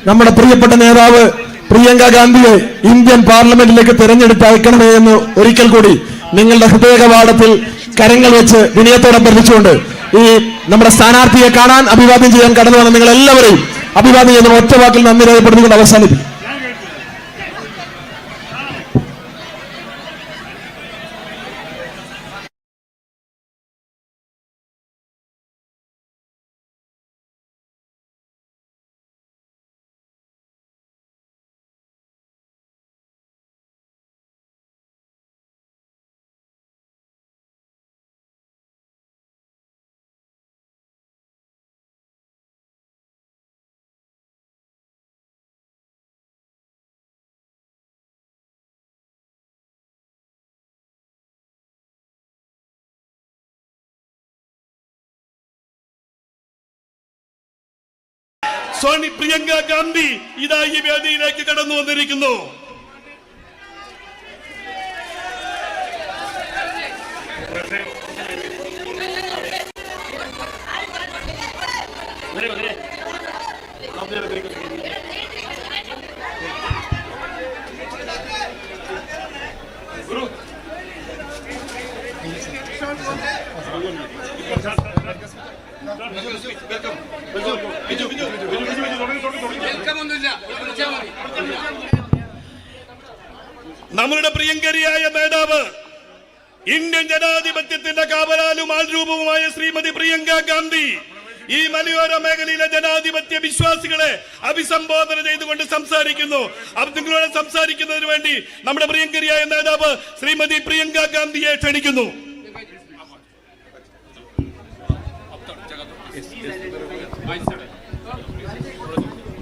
D: നമ്മുടെ പ്രിയപ്പെട്ട നേതാവ് പ്രിയങ്ക ഗാന്ധിയെ ഇന്ത്യൻ പാർലമെന്റിലേക്ക് തെരഞ്ഞെടുത്ത് അയക്കണമേ എന്ന് ഒരിക്കൽ കൂടി നിങ്ങളുടെ ഹൃദയകവാടത്തിൽ കരങ്ങൾ വെച്ച് വിനയത്തോടെ അഭ്യർത്ഥിച്ചുകൊണ്ട് ഈ നമ്മുടെ സ്ഥാനാർത്ഥിയെ കാണാൻ അഭിവാദ്യം ചെയ്യാൻ കടന്നു വന്ന നിങ്ങൾ എല്ലാവരെയും അഭിവാദ്യം ചെയ്യുന്ന ഒറ്റ വാക്കിൽ നന്ദി രേഖപ്പെടുത്തിക്കൊണ്ട് അവസാനിപ്പിക്കും.
A: സോണി പ്രിയങ്ക ഗാന്ധി ഇതാ ഈ വേദിയിലേക്ക് കടന്നു വന്നിരിക്കുന്നു. നമ്മളുടെ പ്രിയങ്കരിയായ നേതാവ്, ഇന്ത്യൻ ജനാധിപത്യത്തിന്റെ കാവലാലും ആൾരൂപവുമായ ശ്രീമതി പ്രിയങ്ക ഗാന്ധി ഈ മലയോര മേഖലയിലെ ജനാധിപത്യ വിശ്വാസികളെ അഭിസംബോധന ചെയ്തുകൊണ്ട് സംസാരിക്കുന്നു. നിങ്ങളോട് സംസാരിക്കുന്നതിന് വേണ്ടി നമ്മുടെ പ്രിയങ്കരിയായ നേതാവ് ശ്രീമതി പ്രിയങ്ക ഗാന്ധിയെ ക്ഷണിക്കുന്നു.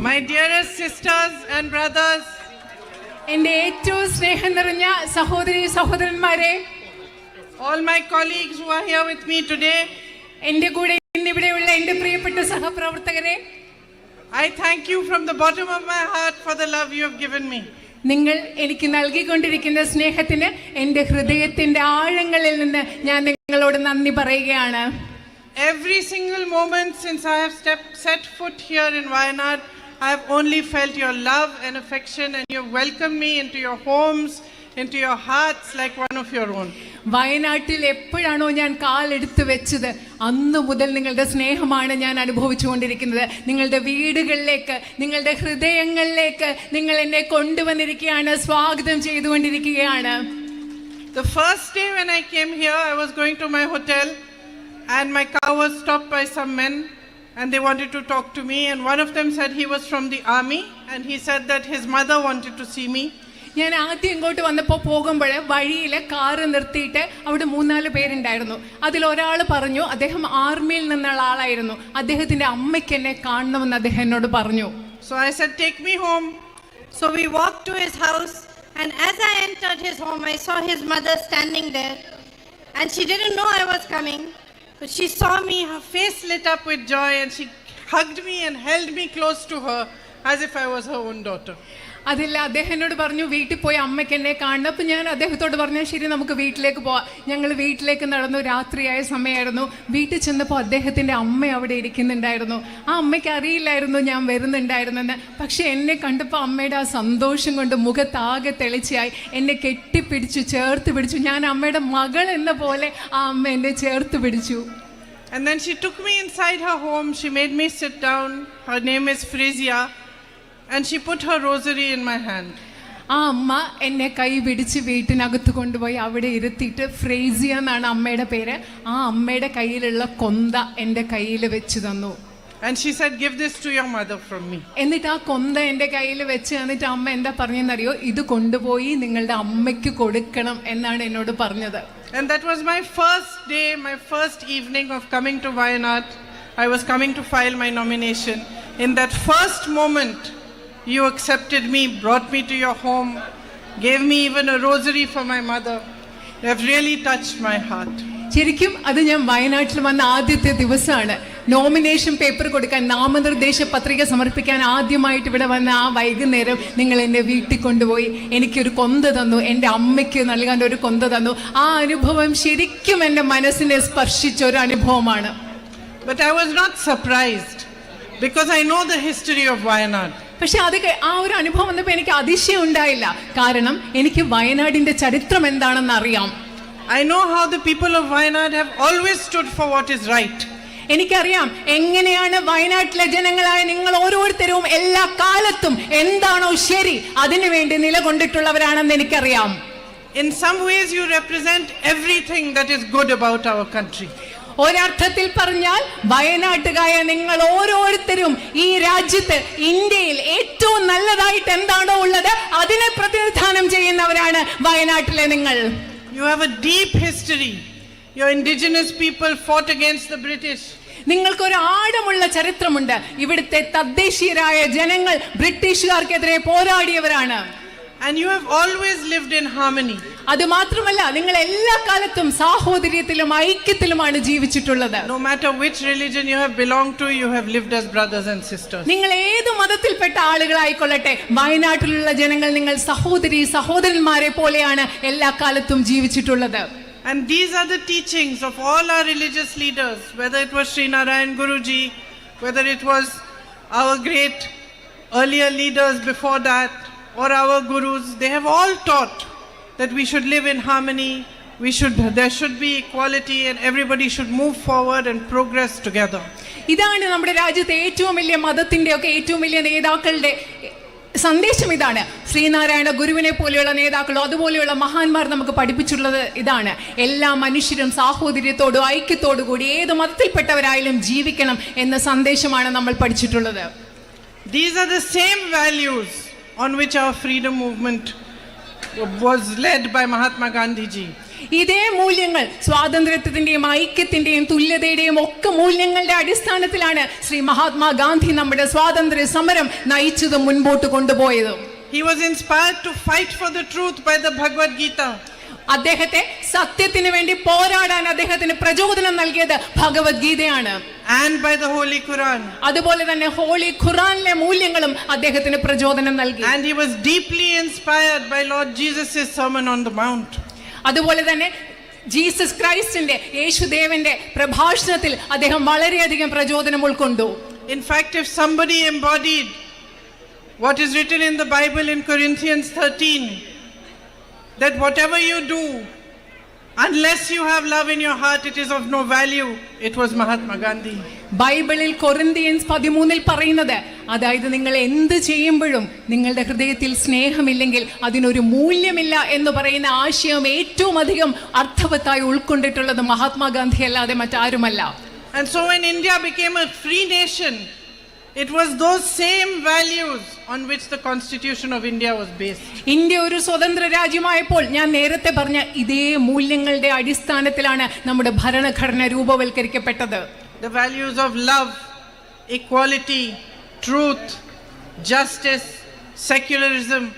B: My dearest sisters and brothers,
C: എൻ്റെ ഏറ്റവും സ്നേഹം നിറഞ്ഞ സഹോദരി സഹോദരന്മാരെ,
B: all my colleagues who are here with me today,
C: എൻ്റെ കൂടെ ഇന്നിവിടെയുള്ള എൻ്റെ പ്രിയപ്പെട്ട സഹപ്രവർത്തകരെ,
B: I thank you from the bottom of my heart for the love you have given me.
C: നിങ്ങൾ എനിക്ക് നൽകിക്കൊണ്ടിരിക്കുന്ന സ്നേഹത്തിന് എൻ്റെ ഹൃദയത്തിൻ്റെ ആഴങ്ങളിൽ നിന്ന് ഞാൻ നിങ്ങളോട് നന്ദി പറയുകയാണ്.
B: Every single moment since I have set foot here in Wayanad, I have only felt your love and affection, and you have welcomed me into your homes, into your hearts like one of your own.
C: വയനാട്ടിൽ എപ്പോഴാണോ ഞാൻ കാലെടുത്ത് വെച്ചത് അന്ന് മുതൽ നിങ്ങളുടെ സ്നേഹമാണ് ഞാൻ അനുഭവിച്ചുകൊണ്ടിരിക്കുന്നത്. നിങ്ങളുടെ വീടുകളിലേക്ക്, നിങ്ങളുടെ ഹൃദയങ്ങളിലേക്ക് നിങ്ങൾ എന്നെ കൊണ്ടുവന്നിരിക്കുകയാണ്, സ്വാഗതം ചെയ്തുകൊണ്ടിരിക്കുകയാണ്.
B: The first day when I came here, I was going to my hotel and my car was stopped by some men and they wanted to talk to me, and one of them said he was from the army and he said that his mother wanted to see me.
C: ഞാൻ ആദ്യം ഇങ്ങോട്ട് വന്നപ്പോൾ പോകുമ്പോൾ വഴിയിൽ car നിർത്തിയിട്ട് അവിടെ 3-4 പേരുണ്ടായിരുന്നു. അതിലൊരാൾ പറഞ്ഞു അദ്ദേഹം ആർമിയിൽ നിന്നുള്ള ആളായിരുന്നു, അദ്ദേഹത്തിൻ്റെ അമ്മയ്ക്ക് എന്നെ കാണണമെന്ന് അദ്ദേഹം എന്നോട് പറഞ്ഞു.
B: So I said, take me home.
E: So we walked to his house, and as I entered his home, I saw his mother standing there. And she didn't know I was coming, but she saw me.
B: Her face lit up with joy, and she hugged me and held me close to her as if I was her own daughter.
C: അതില്ല, അദ്ദേഹം എന്നോട് പറഞ്ഞു വീട്ടിൽ പോയി അമ്മയ്ക്ക് എന്നെ കാണണം. അപ്പം ഞാൻ അദ്ദേഹത്തോട് പറഞ്ഞു ശരി നമുക്ക് വീട്ടിലേക്ക് പോവാം. ഞങ്ങൾ വീട്ടിലേക്ക് നടന്നു. രാത്രിയായ സമയമായിരുന്നു. വീട്ടിൽ ചെന്നപ്പോൾ അദ്ദേഹത്തിൻ്റെ അമ്മ അവിടെ ഇരിക്കുന്നുണ്ടായിരുന്നു. ആ അമ്മയ്ക്ക് അറിയില്ലായിരുന്നു ഞാൻ വരുന്നുണ്ടായിരുന്നെന്ന്. പക്ഷെ എന്നെ കണ്ടപ്പോൾ അമ്മയുടെ ആ സന്തോഷം കൊണ്ട് മുഖത്താകെ തെളിച്ചായി. എന്നെ കെട്ടിപ്പിടിച്ചു, ചേർത്ത് പിടിച്ചു. ഞാൻ അമ്മയുടെ മകൾ എന്ന പോലെ ആ അമ്മ എന്നെ ചേർത്ത് പിടിച്ചു.
B: And then she took me inside her home. She made me sit down. Her name is Frisia. And she put her rosary in my hand.
C: ആ അമ്മ എന്നെ കൈ പിടിച്ച് വീട്ടിനകത്ത് കൊണ്ടുപോയി അവിടെ ഇരുത്തിയിട്ട്, ഫ്രേസിയ എന്നാണ് അമ്മയുടെ പേര്, ആ അമ്മയുടെ കയ്യിലുള്ള കൊന്ത എൻ്റെ കയ്യിൽ വെച്ച് തന്നു.
B: And she said, give this to your mother from me.
C: എന്നിട്ട് ആ കൊന്ത എൻ്റെ കയ്യിൽ വെച്ച് തന്നിട്ട് അമ്മ എന്താ പറഞ്ഞെന്നറിയോ, ഇത് കൊണ്ടുപോയി നിങ്ങളുടെ അമ്മയ്ക്ക് കൊടുക്കണം എന്നാണ് എന്നോട് പറഞ്ഞത്.
B: And that was my first day, my first evening of coming to Wayanad. I was coming to file my nomination. In that first moment, you accepted me, brought me to your home, gave me even a rosary for my mother. You have really touched my heart.
C: ശരിക്കും അത് ഞാൻ വയനാട്ടിൽ വന്ന ആദ്യത്തെ ദിവസമാണ്. Nomination paper കൊടുക്കാൻ, നാമനിർദ്ദേശ പത്രിക സമർപ്പിക്കാൻ ആദ്യമായിട്ട് ഇവിടെ വന്ന ആ വൈകുന്നേരം നിങ്ങൾ എന്നെ വീട്ടിൽ കൊണ്ടുപോയി എനിക്കൊരു കൊന്ത തന്നു, എൻ്റെ അമ്മയ്ക്ക് നൽകാൻ ഒരു കൊന്ത തന്നു. ആ അനുഭവം ശരിക്കും എൻ്റെ മനസ്സിനെ സ്പർശിച്ച ഒരു അനുഭവമാണ്.
B: But I was not surprised because I know the history of Wayanad.
C: പക്ഷെ അത് ആ ഒരു അനുഭവം വന്നപ്പോൾ എനിക്ക് അതിശയം ഉണ്ടായില്ല. കാരണം എനിക്ക് വയനാടിന്റെ ചരിത്രം എന്താണെന്ന് അറിയാം.
B: I know how the people of Wayanad have always stood for what is right.
C: എനിക്കറിയാം എങ്ങനെയാണ് വയനാട്ടിലെ ജനങ്ങളായ നിങ്ങൾ ഓരോരുത്തരും എല്ലാ കാലത്തും എന്താണോ ശരി അതിനുവേണ്ടി നിലകൊണ്ടിട്ടുള്ളവരാണെന്ന് എനിക്കറിയാം.
B: In some ways you represent everything that is good about our country.
C: ഒരർത്ഥത്തിൽ പറഞ്ഞാൽ വയനാട്ടുകായ നിങ്ങൾ ഓരോരുത്തരും ഈ രാജ്യത്ത്, ഇന്ത്യയിൽ ഏറ്റവും നല്ലതായിട്ട് എന്താണോ ഉള്ളത് അതിനെ പ്രതിനിധാനം ചെയ്യുന്നവരാണ് വയനാട്ടിലെ നിങ്ങൾ.
B: You have a deep history. Your indigenous people fought against the British.
C: നിങ്ങൾക്കൊരു ആഴമുള്ള ചരിത്രമുണ്ട്. ഇവിടുത്തെ തദ്ദേശീയരായ ജനങ്ങൾ ബ്രിട്ടീഷുകാർക്കെതിരെ പോരാടിയവരാണ്.
B: And you have always lived in harmony.
C: അത് മാത്രമല്ല, നിങ്ങൾ എല്ലാ കാലത്തും സാഹോദര്യത്തിലും ഐക്യത്തിലുമാണ് ജീവിച്ചിട്ടുള്ളത്.
B: No matter which religion you have belonged to, you have lived as brothers and sisters.
C: നിങ്ങൾ ഏത് മതത്തിൽപ്പെട്ട ആളുകളായിക്കൊള്ളട്ടെ, വയനാട്ടിലുള്ള ജനങ്ങൾ നിങ്ങൾ സഹോദരി സഹോദരന്മാരെ പോലെയാണ് എല്ലാ കാലത്തും ജീവിച്ചിട്ടുള്ളത്.
B: And these are the teachings of all our religious leaders, whether it was Sri Narayan Guruji, whether it was our great earlier leaders before that, or our gurus. They have all taught that we should live in harmony, there should be equality, and everybody should move forward and progress together.
C: ഇതാണ് നമ്മുടെ രാജ്യത്തെ ഏറ്റവും വലിയ മതത്തിന്റെ ഒക്കെ ഏറ്റവും വലിയ നേതാക്കളുടെ സന്ദേശം. ഇതാണ് ശ്രീനാരായണ ഗുരുവിനെ പോലെയുള്ള നേതാക്കളോ അതുപോലെയുള്ള മഹാന്മാർ നമുക്ക് പഠിപ്പിച്ചിട്ടുള്ളത്. ഇതാണ് എല്ലാ മനുഷ്യരും സാഹോദര്യത്തോടും ഐക്യത്തോടു കൂടി ഏത് മതത്തിൽപ്പെട്ടവരായാലും ജീവിക്കണം എന്ന സന്ദേശമാണ് നമ്മൾ പഠിച്ചിട്ടുള്ളത്.
B: These are the same values on which our freedom movement was led by Mahatma Gandhi ji.
C: ഇതേ മൂല്യങ്ങൾ, സ്വാതന്ത്ര്യത്തിന്റെയും ഐക്യത്തിന്റെയും തുല്യതയുടെയും ഒക്കെ മൂല്യങ്ങളുടെ അടിസ്ഥാനത്തിലാണ് ശ്രീ മഹാത്മാഗാന്ധി നമ്മുടെ സ്വാതന്ത്ര്യ സമരം നയിച്ചതും മുൻപോട്ട് കൊണ്ടുപോയതും.
B: He was inspired to fight for the truth by the Bhagavad Gita.
C: അദ്ദേഹത്തെ സത്യത്തിന് വേണ്ടി പോരാടാൻ അദ്ദേഹത്തിന് പ്രചോദനം നൽകിയത് ഭഗവത്ഗീതയാണ്.
B: And by the Holy Quran.
C: അതുപോലെ തന്നെ ഹോളി ഖുറാനിലെ മൂല്യങ്ങളും അദ്ദേഹത്തിന് പ്രചോദനം നൽകി.
B: And he was deeply inspired by Lord Jesus' Sermon on the Mount.
C: അതുപോലെ തന്നെ ജീസസ് ക്രൈസ്റ്റിന്റെ, യേശുദേവന്റെ പ്രഭാഷണത്തിൽ അദ്ദേഹം വളരെയധികം പ്രചോദനം ഉൾക്കൊണ്ടു.
B: In fact, if somebody embodied what is written in the Bible in Corinthians 13, that whatever you do, unless you have love in your heart, it is of no value, it was Mahatma Gandhi.
C: ബൈബിളിൽ Corinthians 13 പറയുന്നത്, അതായത് നിങ്ങൾ എന്ത് ചെയ്യുമ്പോഴും നിങ്ങളുടെ ഹൃദയത്തിൽ സ്നേഹമില്ലെങ്കിൽ അതിനൊരു മൂല്യമില്ല എന്ന് പറയുന്ന ആശയം ഏറ്റവും അധികം അർത്ഥവത്തായി ഉൾക്കൊണ്ടിട്ടുള്ളത് മഹാത്മാഗാന്ധി അല്ലാതെ മറ്റാരുമല്ല.
B: And so when India became a free nation, it was those same values on which the Constitution of India was based.
C: India ഒരു സ്വതന്ത്ര രാജ്യമായപ്പോൾ ഞാൻ നേരത്തെ പറഞ്ഞ ഇതേ മൂല്യങ്ങളുടെ അടിസ്ഥാനത്തിലാണ് നമ്മുടെ ഭരണഘടന രൂപവൽക്കരിക്കപ്പെട്ടത്.
B: The values of love, equality, truth, justice, secularism.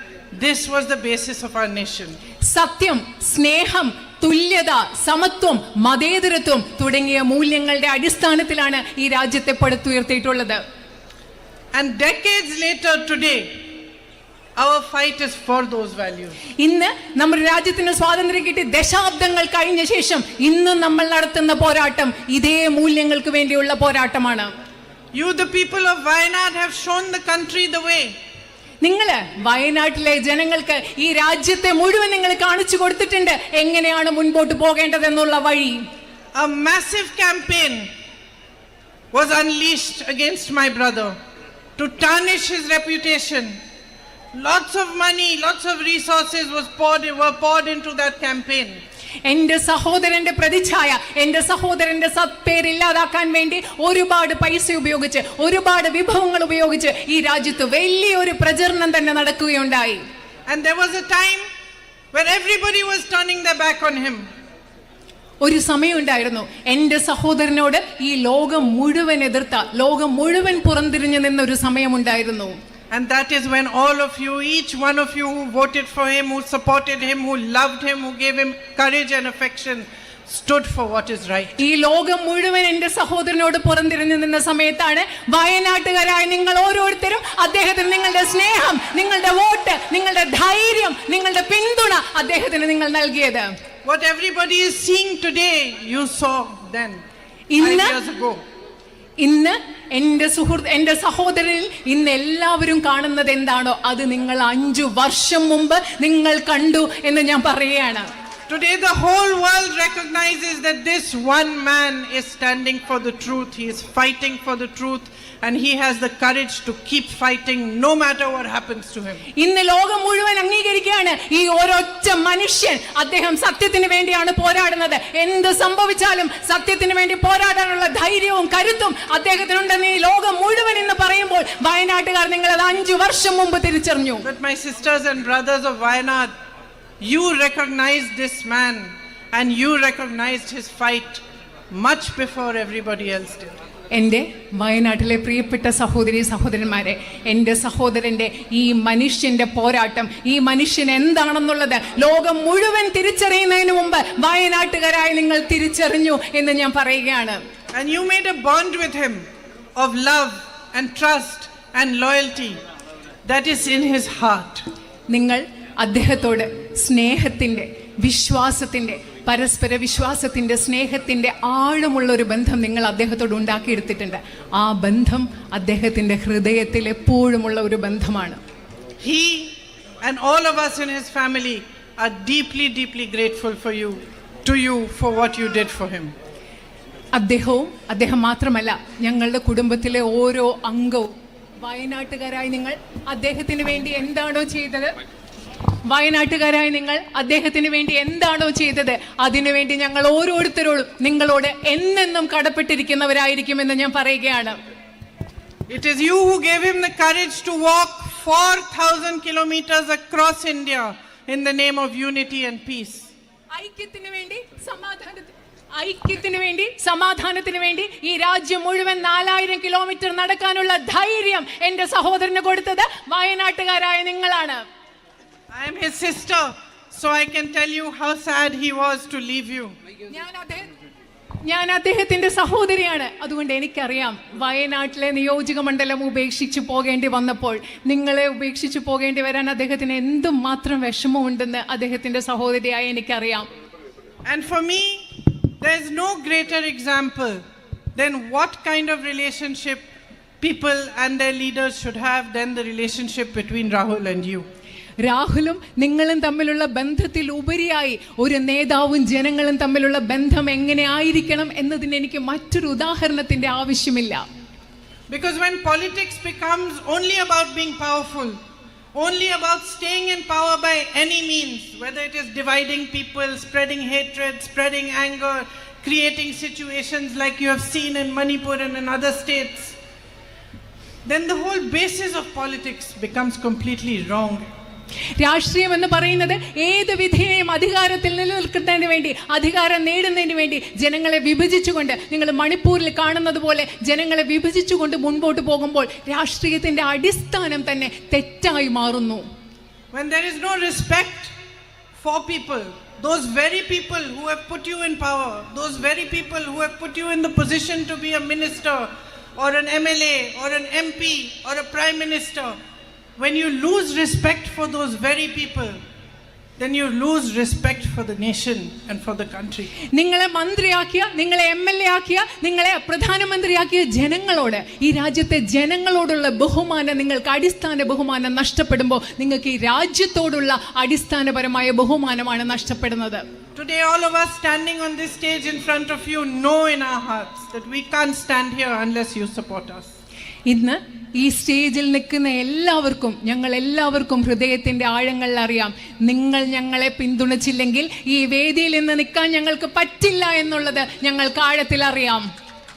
B: This was the basis of our nation.
C: സത്യം, സ്നേഹം, തുല്യത, സമത്വം, മതേതരത്വം തുടങ്ങിയ മൂല്യങ്ങളുടെ അടിസ്ഥാനത്തിലാണ് ഈ രാജ്യത്തെ പടുത്തുയർത്തിയിട്ടുള്ളത്.
B: And decades later today, our fight is for those values.
C: ഇന്ന് നമ്മുടെ രാജ്യത്തിന് സ്വാതന്ത്ര്യം കിട്ടി ദശാബ്ദങ്ങൾ കഴിഞ്ഞ ശേഷം ഇന്ന് നമ്മൾ നടത്തുന്ന പോരാട്ടം ഇതേ മൂല്യങ്ങൾക്ക് വേണ്ടിയുള്ള പോരാട്ടമാണ്.
B: You, the people of Wayanad, have shown the country the way.
C: നിങ്ങള് വയനാട്ടിലെ ജനങ്ങൾക്ക് ഈ രാജ്യത്തെ മുഴുവൻ നിങ്ങൾ കാണിച്ചു കൊടുത്തിട്ടുണ്ട് എങ്ങനെയാണ് മുൻപോട്ട് പോകേണ്ടതെന്നുള്ള വഴി.
B: A massive campaign was unleashed against my brother to tarnish his reputation. Lots of money, lots of resources were poured into that campaign.
C: എന്റെ സഹോദരന്റെ പ്രതിച്ഛായ, എന്റെ സഹോദരന്റെ സത്പേര് ഇല്ലാതാക്കാൻ വേണ്ടി ഒരുപാട് പൈസ ഉപയോഗിച്ച്, ഒരുപാട് വിഭവങ്ങൾ ഉപയോഗിച്ച് ഈ രാജ്യത്ത് വലിയൊരു പ്രചരണം തന്നെ നടക്കുകയുണ്ടായി.
B: And there was a time where everybody was turning their back on him.
C: ഒരു സമയമുണ്ടായിരുന്നു എന്റെ സഹോദരനോട് ഈ ലോകം മുഴുവൻ എതിർത്ത, ലോകം മുഴുവൻ പുറംതിരിഞ്ഞു നിന്നൊരു സമയമുണ്ടായിരുന്നു.
B: And that is when all of you, each one of you who voted for him, who supported him, who loved him, who gave him courage and affection, stood for what is right.
C: ഈ ലോകം മുഴുവൻ എന്റെ സഹോദരനോട് പുറംതിരിഞ്ഞു നിന്ന സമയത്താണ് വയനാട്ടുകാരായ നിങ്ങൾ ഓരോരുത്തരും അദ്ദേഹത്തിന് നിങ്ങളുടെ സ്നേഹം, നിങ്ങളുടെ വോട്ട്, നിങ്ങളുടെ ധൈര്യം, നിങ്ങളുടെ പിന്തുണ അദ്ദേഹത്തിന് നിങ്ങൾ നൽകിയത്.
B: What everybody is seeing today, you saw then, 5 years ago.
C: ഇന്ന് എന്റെ സഹോദരനിൽ ഇന്ന് എല്ലാവരും കാണുന്നത് എന്താണോ അത് നിങ്ങൾ 5 വർഷം മുമ്പ് നിങ്ങൾ കണ്ടു എന്ന് ഞാൻ പറയുകയാണ്.
B: Today the whole world recognizes that this one man is standing for the truth. He is fighting for the truth and he has the courage to keep fighting no matter what happens to him.
C: ഇന്ന് ലോകം മുഴുവൻ അംഗീകരിക്കുകയാണ് ഈ ഒരൊറ്റ മനുഷ്യൻ അദ്ദേഹം സത്യത്തിന് വേണ്ടിയാണ് പോരാടുന്നത്. എന്ത് സംഭവിച്ചാലും സത്യത്തിന് വേണ്ടി പോരാടാനുള്ള ധൈര്യവും കരുത്തും അദ്ദേഹത്തിനുണ്ടെന്ന് ഈ ലോകം മുഴുവൻ ഇന്ന് പറയുമ്പോൾ വയനാട്ടുകാർ നിങ്ങൾ അത് 5 വർഷം മുമ്പ് തിരിച്ചറിഞ്ഞു.
B: But my sisters and brothers of Wayanad, you recognized this man and you recognized his fight much before everybody else did.
C: എൻ്റെ വയനാട്ടിലെ പ്രിയപ്പെട്ട സഹോദരി സഹോദരന്മാരെ, എൻ്റെ സഹോദരൻ്റെ ഈ മനുഷ്യൻ്റെ പോരാട്ടം, ഈ മനുഷ്യൻ എന്താണെന്നുള്ളത് ലോകം മുഴുവൻ തിരിച്ചറിയുന്നതിന് മുമ്പ് വയനാട്ടുകാരായ നിങ്ങൾ തിരിച്ചറിഞ്ഞു എന്ന് ഞാൻ പറയുകയാണ്.
B: And you made a bond with him of love and trust and loyalty that is in his heart.
C: നിങ്ങൾ അദ്ദേഹത്തോട് സ്നേഹത്തിൻ്റെ, വിശ്വാസത്തിൻ്റെ, പരസ്പര വിശ്വാസത്തിൻ്റെ, സ്നേഹത്തിൻ്റെ ആഴമുള്ള ഒരു ബന്ധം നിങ്ങൾ അദ്ദേഹത്തോട് ഉണ്ടാക്കിയെടുത്തിട്ടുണ്ട്. ആ ബന്ധം അദ്ദേഹത്തിൻ്റെ ഹൃദയത്തിൽ എപ്പോഴുമുള്ള ഒരു ബന്ധമാണ്.
B: He and all of us in his family are deeply, deeply grateful to you for what you did for him. അദ്ദേഹം മാത്രമല്ല, ഞങ്ങളുടെ കുടുംബത്തിലെ ഓരോ അംഗവും വയനാട്ടുകാരായി നിങ്ങൾ അദ്ദേഹത്തിന് വേണ്ടി എന്താണോ ചെയ്തത്, വയനാട്ടുകാരായി നിങ്ങൾ അദ്ദേഹത്തിന് വേണ്ടി എന്താണോ ചെയ്തത് അതിനുവേണ്ടി ഞങ്ങൾ ഓരോരുത്തരോടും നിങ്ങളോട് എന്നെന്നും കടപ്പെട്ടിരിക്കുന്നവരായിരിക്കുമെന്ന് ഞാൻ പറയുകയാണ്. It is you who gave him the courage to walk 4,000 kilometers across India in the name of unity and peace.
C: ഐക്യത്തിന് വേണ്ടി, സമാധാനത്തിന് വേണ്ടി ഈ രാജ്യം മുഴുവൻ 4000 കിലോമീറ്റർ നടക്കാനുള്ള ധൈര്യം എന്റെ സഹോദരന് കൊടുത്തത് വയനാട്ടുകാരായ നിങ്ങളാണ്.
B: I am his sister, so I can tell you how sad he was to leave you.
C: ഞാൻ അദ്ദേഹത്തിന്റെ സഹോദരിയാണ്, അതുകൊണ്ട് എനിക്കറിയാം വയനാട്ടിലെ നിയോജക മണ്ഡലം ഉപേക്ഷിച്ചു പോകേണ്ടി വന്നപ്പോൾ, നിങ്ങളെ ഉപേക്ഷിച്ചു പോകേണ്ടി വരാൻ അദ്ദേഹത്തിന് എന്തുമാത്രം വിഷമമുണ്ടെന്ന് അദ്ദേഹത്തിന്റെ സഹോദരിയായി എനിക്കറിയാം.
B: And for me, there is no greater example than what kind of relationship people and their leaders should have than the relationship between Rahul and you.
C: രാഹുലും നിങ്ങളും തമ്മിലുള്ള ബന്ധത്തിൽ ഉപരിയായി ഒരു നേതാവും ജനങ്ങളും തമ്മിലുള്ള ബന്ധം എങ്ങനെ ആയിരിക്കണം എന്നതിന് എനിക്ക് മറ്റൊരു ഉദാഹരണത്തിന്റെ ആവശ്യമില്ല.
B: Because when politics becomes only about being powerful, only about staying in power by any means, whether it is dividing people, spreading hatred, spreading anger, creating situations like you have seen in Manipur and in other states, then the whole basis of politics becomes completely wrong.
C: രാഷ്ട്രീയം എന്ന് പറയുന്നത് ഏത് വിധേയം അധികാരത്തിൽ നിലനിൽക്കുന്നതിന് വേണ്ടി, അധികാരം നേടുന്നതിന് വേണ്ടി ജനങ്ങളെ വിഭജിച്ചുകൊണ്ട്, നിങ്ങൾ മണിപ്പൂരിൽ കാണുന്നത് പോലെ ജനങ്ങളെ വിഭജിച്ചുകൊണ്ട് മുൻപോട്ട് പോകുമ്പോൾ രാഷ്ട്രീയത്തിന്റെ അടിസ്ഥാനം തന്നെ തെറ്റായി മാറുന്നു.
B: When there is no respect for people, those very people who have put you in power, those very people who have put you in the position to be a minister or an MLA or an MP or a prime minister, when you lose respect for those very people, then you lose respect for the nation and for the country.
C: നിങ്ങളെ മന്ത്രിയാക്കിയ, നിങ്ങളെ MLA ആക്കിയ, നിങ്ങളെ പ്രധാനമന്ത്രിയാക്കിയ ജനങ്ങളോട്, ഈ രാജ്യത്തെ ജനങ്ങളോടുള്ള ബഹുമാനം, നിങ്ങൾക്ക് അടിസ്ഥാന ബഹുമാനം നഷ്ടപ്പെടുമ്പോൾ നിങ്ങൾക്ക് ഈ രാജ്യത്തോടുള്ള അടിസ്ഥാനപരമായ ബഹുമാനമാണ് നഷ്ടപ്പെടുന്നത്.
B: Today all of us standing on this stage in front of you know in our hearts that we can't stand here unless you support us.
C: ഇന്ന് ഈ സ്റ്റേജിൽ നിൽക്കുന്ന ഞങ്ങൾ എല്ലാവർക്കും ഹൃദയത്തിന്റെ ആഴങ്ങളിൽ അറിയാം, നിങ്ങൾ ഞങ്ങളെ പിന്തുണച്ചില്ലെങ്കിൽ ഈ വേദിയിൽ നിന്ന് നിൽക്കാൻ ഞങ്ങൾക്ക് പറ്റില്ല എന്നുള്ളത് ഞങ്ങൾക്ക് ആഴത്തിൽ അറിയാം.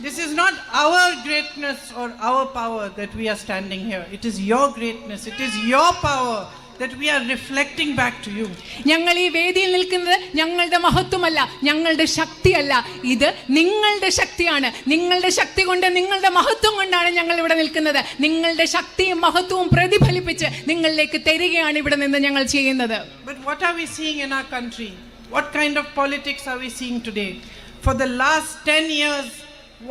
B: This is not our greatness or our power that we are standing here. It is your greatness, it is your power that we are reflecting back to you.
C: ഞങ്ങൾ ഈ വേദിയിൽ നിൽക്കുന്നത് ഞങ്ങളുടെ മഹത്വമല്ല, ഞങ്ങളുടെ ശക്തിയല്ല, ഇത് നിങ്ങളുടെ ശക്തിയാണ്. നിങ്ങളുടെ ശക്തി കൊണ്ട്, നിങ്ങളുടെ മഹത്വം കൊണ്ടാണ് ഞങ്ങൾ ഇവിടെ നിൽക്കുന്നത്. നിങ്ങളുടെ ശക്തിയും മഹത്വവും പ്രതിഫലിപ്പിച്ച് നിങ്ങളിലേക്ക് തരികയാണ് ഇവിടെ നിന്ന് ഞങ്ങൾ ചെയ്യുന്നത്.
B: But what are we seeing in our country? What kind of politics are we seeing today? For the last 10 years,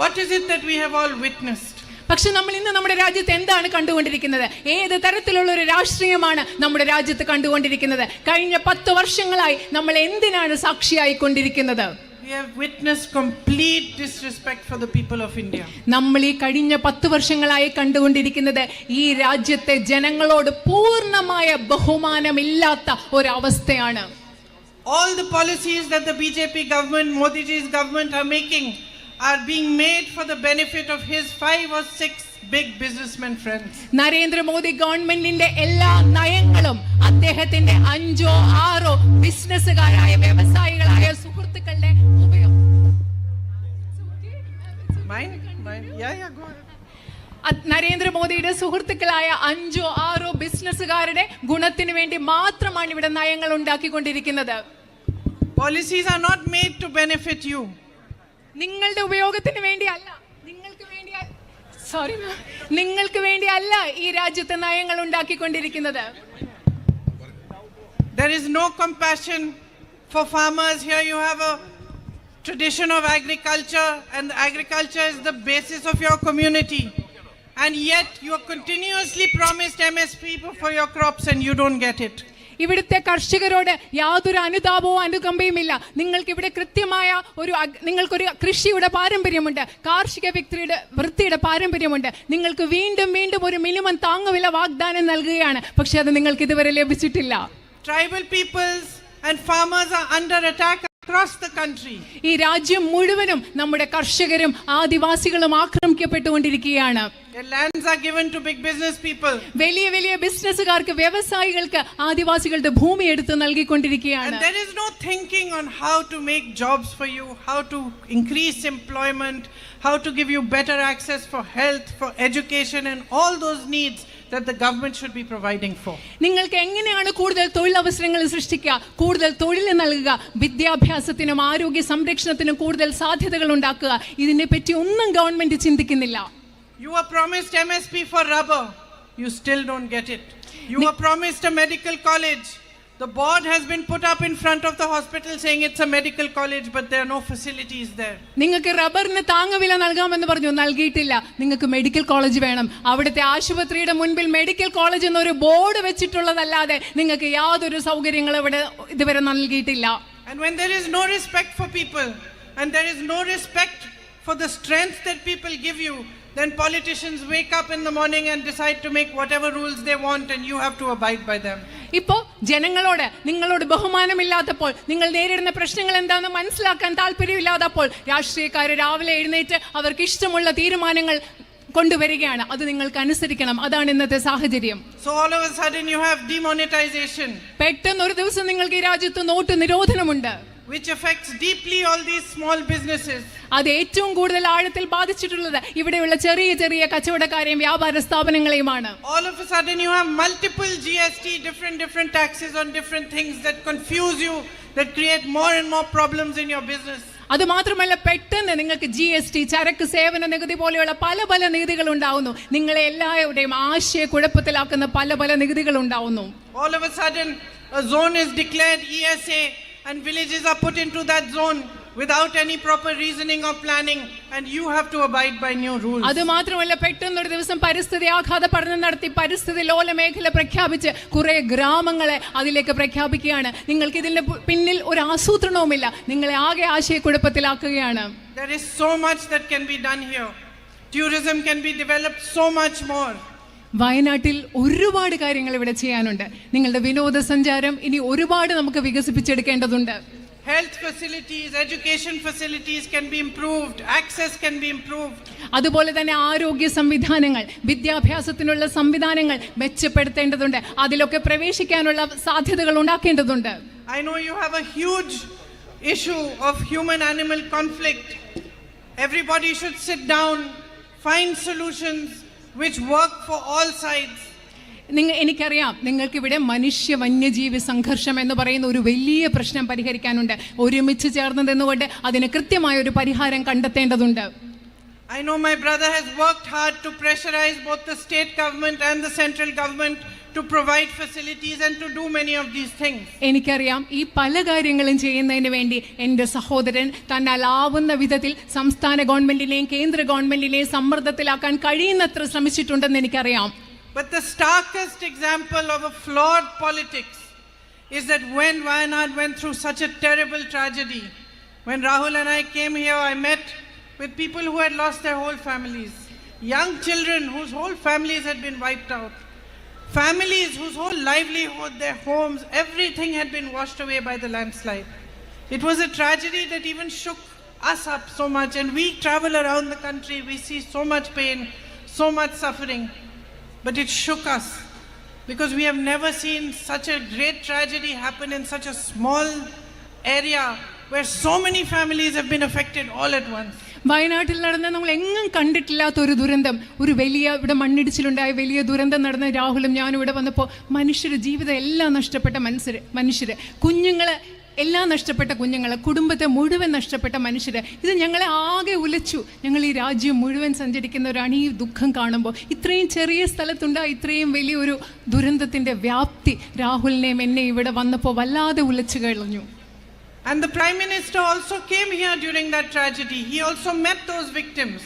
B: what is it that we have all witnessed?
C: പക്ഷെ നമ്മൾ ഇന്ന് നമ്മുടെ രാജ്യത്ത് എന്താണ് കണ്ടുകൊണ്ടിരിക്കുന്നത്? ഏത് തരത്തിലുള്ള ഒരു രാഷ്ട്രീയമാണ് നമ്മുടെ രാജ്യത്ത് കണ്ടുകൊണ്ടിരിക്കുന്നത്? കഴിഞ്ഞ 10 വർഷങ്ങളായി നമ്മൾ എന്തിനാണ് സാക്ഷിയായി കൊണ്ടിരിക്കുന്നത്?
B: We have witnessed complete disrespect for the people of India.
C: നമ്മൾ ഈ കഴിഞ്ഞ 10 വർഷങ്ങളായി കണ്ടുകൊണ്ടിരിക്കുന്നത് ഈ രാജ്യത്തെ ജനങ്ങളോട് പൂർണ്ണമായ ബഹുമാനമില്ലാത്ത ഒരവസ്ഥയാണ്.
B: All the policies that the BJP government, Modiji's government are making are being made for the benefit of his 5 or 6 big businessmen friends.
C: Narendra Modi ഗവൺമെന്റിന്റെ എല്ലാ നയങ്ങളും അദ്ദേഹത്തിന്റെ 5 or 6 ബിസിനസ്സുകാരായ വ്യവസായികളായ സുഹൃത്തുക്കളുടെ നരേന്ദ്രമോദിയുടെ സുഹൃത്തുക്കളായ 5 or 6 ബിസിനസ്സുകാരുടെ ഗുണത്തിന് വേണ്ടി മാത്രമാണ് ഇവിടെ നയങ്ങൾ ഉണ്ടാക്കിക്കൊണ്ടിരിക്കുന്നത്.
B: Policies are not made to benefit you.
C: നിങ്ങളുടെ ഉപയോഗത്തിന് വേണ്ടിയല്ല, നിങ്ങൾക്ക് വേണ്ടിയല്ല ഈ രാജ്യത്തെ നയങ്ങൾ ഉണ്ടാക്കിക്കൊണ്ടിരിക്കുന്നത്.
B: There is no compassion for farmers. Here you have a tradition of agriculture, and agriculture is the basis of your community, and yet you are continuously promised MSP for your crops and you don't get it.
C: ഇവിടുത്തെ കർഷകരോട് യാതൊരു അനുതാപവും അനുകമ്പയും ഇല്ല. നിങ്ങൾക്ക് ഇവിടെ കൃത്യമായ നിങ്ങൾക്കൊരു കൃഷിയുടെ പാരമ്പര്യമുണ്ട്, കാർഷിക വൃത്തിയുടെ പാരമ്പര്യമുണ്ട്. നിങ്ങൾക്ക് വീണ്ടും വീണ്ടും ഒരു മിനിമം താങ്ങുവില വാഗ്ദാനം നൽകുകയാണ്, പക്ഷെ അത് നിങ്ങൾക്ക് ഇതുവരെ ലഭിച്ചിട്ടില്ല.
B: Tribal peoples and farmers are under attack across the country.
C: ഈ രാജ്യം മുഴുവനും നമ്മുടെ കർഷകരും ആദിവാസികളും ആക്രമിക്കപ്പെട്ടുകൊണ്ടിരിക്കുകയാണ്.
B: Their lands are given to big business people.
C: വലിയ വലിയ ബിസിനസ്സുകാർക്ക്, വ്യവസായികൾക്ക് ആദിവാസികളുടെ ഭൂമി എടുത്ത് നൽകിക്കൊണ്ടിരിക്കുകയാണ്.
B: And there is no thinking on how to make jobs for you, how to increase employment, how to give you better access for health, for education and all those needs that the government should be providing for.
C: നിങ്ങൾക്ക് എങ്ങനെയാണ് കൂടുതൽ തൊഴിലവസരങ്ങൾ സൃഷ്ടിക്കുക, കൂടുതൽ തൊഴിൽ നൽകുക, വിദ്യാഭ്യാസത്തിനും ആരോഗ്യ സംരക്ഷണത്തിനും കൂടുതൽ സാധ്യതകൾ ഉണ്ടാക്കുക, ഇതിനെപ്പറ്റി ഒന്നും ഗവൺമെന്റ് ചിന്തിക്കുന്നില്ല.
B: You were promised MSP for rubber, you still don't get it. You were promised a medical college. The board has been put up in front of the hospital saying it's a medical college, but there are no facilities there.
C: നിങ്ങൾക്ക് റബ്ബറിന് താങ്ങുവില നൽകാമെന്ന് പറഞ്ഞു, നൽകിയിട്ടില്ല. നിങ്ങൾക്ക് medical college വേണം. അവിടുത്തെ ആശുപത്രിയുടെ മുൻപിൽ മെഡിക്കൽ കോളേജ് എന്നൊരു ബോർഡ് വെച്ചിട്ടുള്ളതല്ലാതെ നിങ്ങൾക്ക് യാതൊരു സൗകര്യങ്ങളും ഇവിടെ ഇതുവരെ നൽകിയിട്ടില്ല.
B: And when there is no respect for people and there is no respect for the strength that people give you, then politicians wake up in the morning and decide to make whatever rules they want and you have to abide by them.
C: ഇപ്പോൾ നിങ്ങളോട് ബഹുമാനമില്ലാത്തപ്പോൾ, നിങ്ങൾ നേരിടുന്ന പ്രശ്നങ്ങൾ എന്താണെന്ന് മനസ്സിലാക്കാൻ താല്പര്യമില്ലാത്തപ്പോൾ രാഷ്ട്രീയക്കാർ രാവിലെ എഴുന്നേറ്റ് അവർക്ക് ഇഷ്ടമുള്ള തീരുമാനങ്ങൾ കൊണ്ടുവരികയാണ്. അത് നിങ്ങൾക്ക് അനുസരിക്കണം. അതാണ് ഇന്നത്തെ സാഹചര്യം.
B: So all of a sudden you have demonetization.
C: പെട്ടെന്ന് ഒരു ദിവസം നിങ്ങൾക്ക് ഈ രാജ്യത്ത് not നിരോധനമുണ്ട്.
B: which affects deeply all these small businesses.
C: അത് ഏറ്റവും കൂടുതൽ ആഴത്തിൽ ബാധിച്ചിട്ടുള്ളത് ഇവിടെയുള്ള ചെറിയ ചെറിയ കച്ചവടക്കാരെയും വ്യാപാര സ്ഥാപനങ്ങളെയുമാണ്.
B: All of a sudden you have multiple GST, different taxes on different things that confuse you, that create more and more problems in your business.
C: അത് മാത്രമല്ല, പെട്ടെന്ന് നിങ്ങൾക്ക് GST, ചരക്ക് സേവന നികുതി പോലെയുള്ള പല പല നികുതികൾ ഉണ്ടാവുന്നു. നിങ്ങളെ എല്ലാവരുടെയും ആശയക്കുഴപ്പത്തിലാക്കുന്ന പല പല നികുതികൾ ഉണ്ടാവുന്നു.
B: All of a sudden a zone is declared ESA and villages are put into that zone without any proper reasoning or planning, and you have to abide by new rules.
C: അത് മാത്രമല്ല, പെട്ടെന്ന് ഒരു ദിവസം പരിസ്ഥിതി ആഘാത പഠനം നടത്തി പരിസ്ഥിതി ലോല മേഖല പ്രഖ്യാപിച്ച് കുറെ ഗ്രാമങ്ങളെ അതിലേക്ക് പ്രഖ്യാപിക്കുകയാണ്. നിങ്ങൾക്ക് ഇതിന്റെ പിന്നിൽ ഒരു ആസൂത്രണവുമില്ല, നിങ്ങളെ ആകെ ആശയക്കുഴപ്പത്തിലാക്കുകയാണ്.
B: There is so much that can be done here. Tourism can be developed so much more.
C: വയനാട്ടിൽ ഒരുപാട് കാര്യങ്ങൾ ഇവിടെ ചെയ്യാനുണ്ട്. നിങ്ങളുടെ വിനോദസഞ്ചാരം ഇനി ഒരുപാട് നമുക്ക് വികസിപ്പിച്ചെടുക്കേണ്ടതുണ്ട്.
B: Health facilities, education facilities can be improved, access can be improved.
C: അതുപോലെ തന്നെ ആരോഗ്യ സംവിധാനങ്ങൾ, വിദ്യാഭ്യാസത്തിനുള്ള സംവിധാനങ്ങൾ മെച്ചപ്പെടുത്തേണ്ടതുണ്ട്. അതിലൊക്കെ പ്രവേശിക്കാനുള്ള സാധ്യതകൾ ഉണ്ടാക്കേണ്ടതുണ്ട്.
B: I know you have a huge issue of human-animal conflict. Everybody should sit down, find solutions which work for all sides.
C: എനിക്കറിയാം, നിങ്ങൾക്കിവിടെ മനുഷ്യ വന്യജീവി സംഘർഷം എന്ന് പറയുന്ന ഒരു വലിയ പ്രശ്നം പരിഹരിക്കാനുണ്ട്. ഒരുമിച്ച് ചേർന്ന് നിന്നുകൊണ്ട് അതിന് കൃത്യമായ ഒരു പരിഹാരം കണ്ടെത്തേണ്ടതുണ്ട്.
B: I know my brother has worked hard to pressurize both the state government and the central government to provide facilities and to do many of these things.
C: എനിക്കറിയാം, ഈ പല കാര്യങ്ങളും ചെയ്യുന്നതിന് വേണ്ടി എൻ്റെ സഹോദരൻ തന്നാലാവുന്ന വിധത്തിൽ സംസ്ഥാന ഗവൺമെന്റിനെയും കേന്ദ്ര ഗവൺമെന്റിനെയും സമ്മർദ്ദത്തിലാക്കാൻ കഴിയുന്നത്ര ശ്രമിച്ചിട്ടുണ്ടെന്ന് എനിക്കറിയാം.
B: But the starkest example of a flawed politics is that when Wayanad went through such a terrible tragedy, when Rahul and I came here, I met with people who had lost their whole families, young children whose whole families had been wiped out, families whose whole livelihood, their homes, everything had been washed away by the landslide. It was a tragedy that even shook us up so much, and we travel around the country, we see so much pain, so much suffering. But it shook us because we have never seen such a great tragedy happen in such a small area where so many families have been affected all at once.
C: വയനാട്ടിൽ നടന്ന നമ്മൾ എങ്ങും കണ്ടിട്ടില്ലാത്ത ഒരു ദുരന്തം, ഒരു വലിയ ഇവിടെ മണ്ണിടിച്ചിലുണ്ടായ വലിയ ദുരന്തം നടന്ന രാഹുലും ഞാനും ഇവിടെ വന്നപ്പോൾ മനുഷ്യരുടെ ജീവിതം എല്ലാം നഷ്ടപ്പെട്ട മനുഷ്യര്, കുഞ്ഞുങ്ങള് എല്ലാം നഷ്ടപ്പെട്ട കുഞ്ഞുങ്ങളെ, കുടുംബത്തെ മുഴുവൻ നഷ്ടപ്പെട്ട മനുഷ്യര്, ഇത് ഞങ്ങളെ ആകെ ഉലച്ചു. ഞങ്ങൾ ഈ രാജ്യം മുഴുവൻ സഞ്ചരിക്കുന്നവരാണ്. ഈ ദുഃഖം കാണുമ്പോൾ ഇത്രയും ചെറിയ സ്ഥലത്തുണ്ടായ ഇത്രയും വലിയൊരു ദുരന്തത്തിന്റെ വ്യാപ്തി രാഹുലിനെയും എന്നെ ഇവിടെ വന്നപ്പോൾ വല്ലാതെ ഉലച്ചു കളഞ്ഞു.
B: And the Prime Minister also came here during that tragedy. He also met those victims.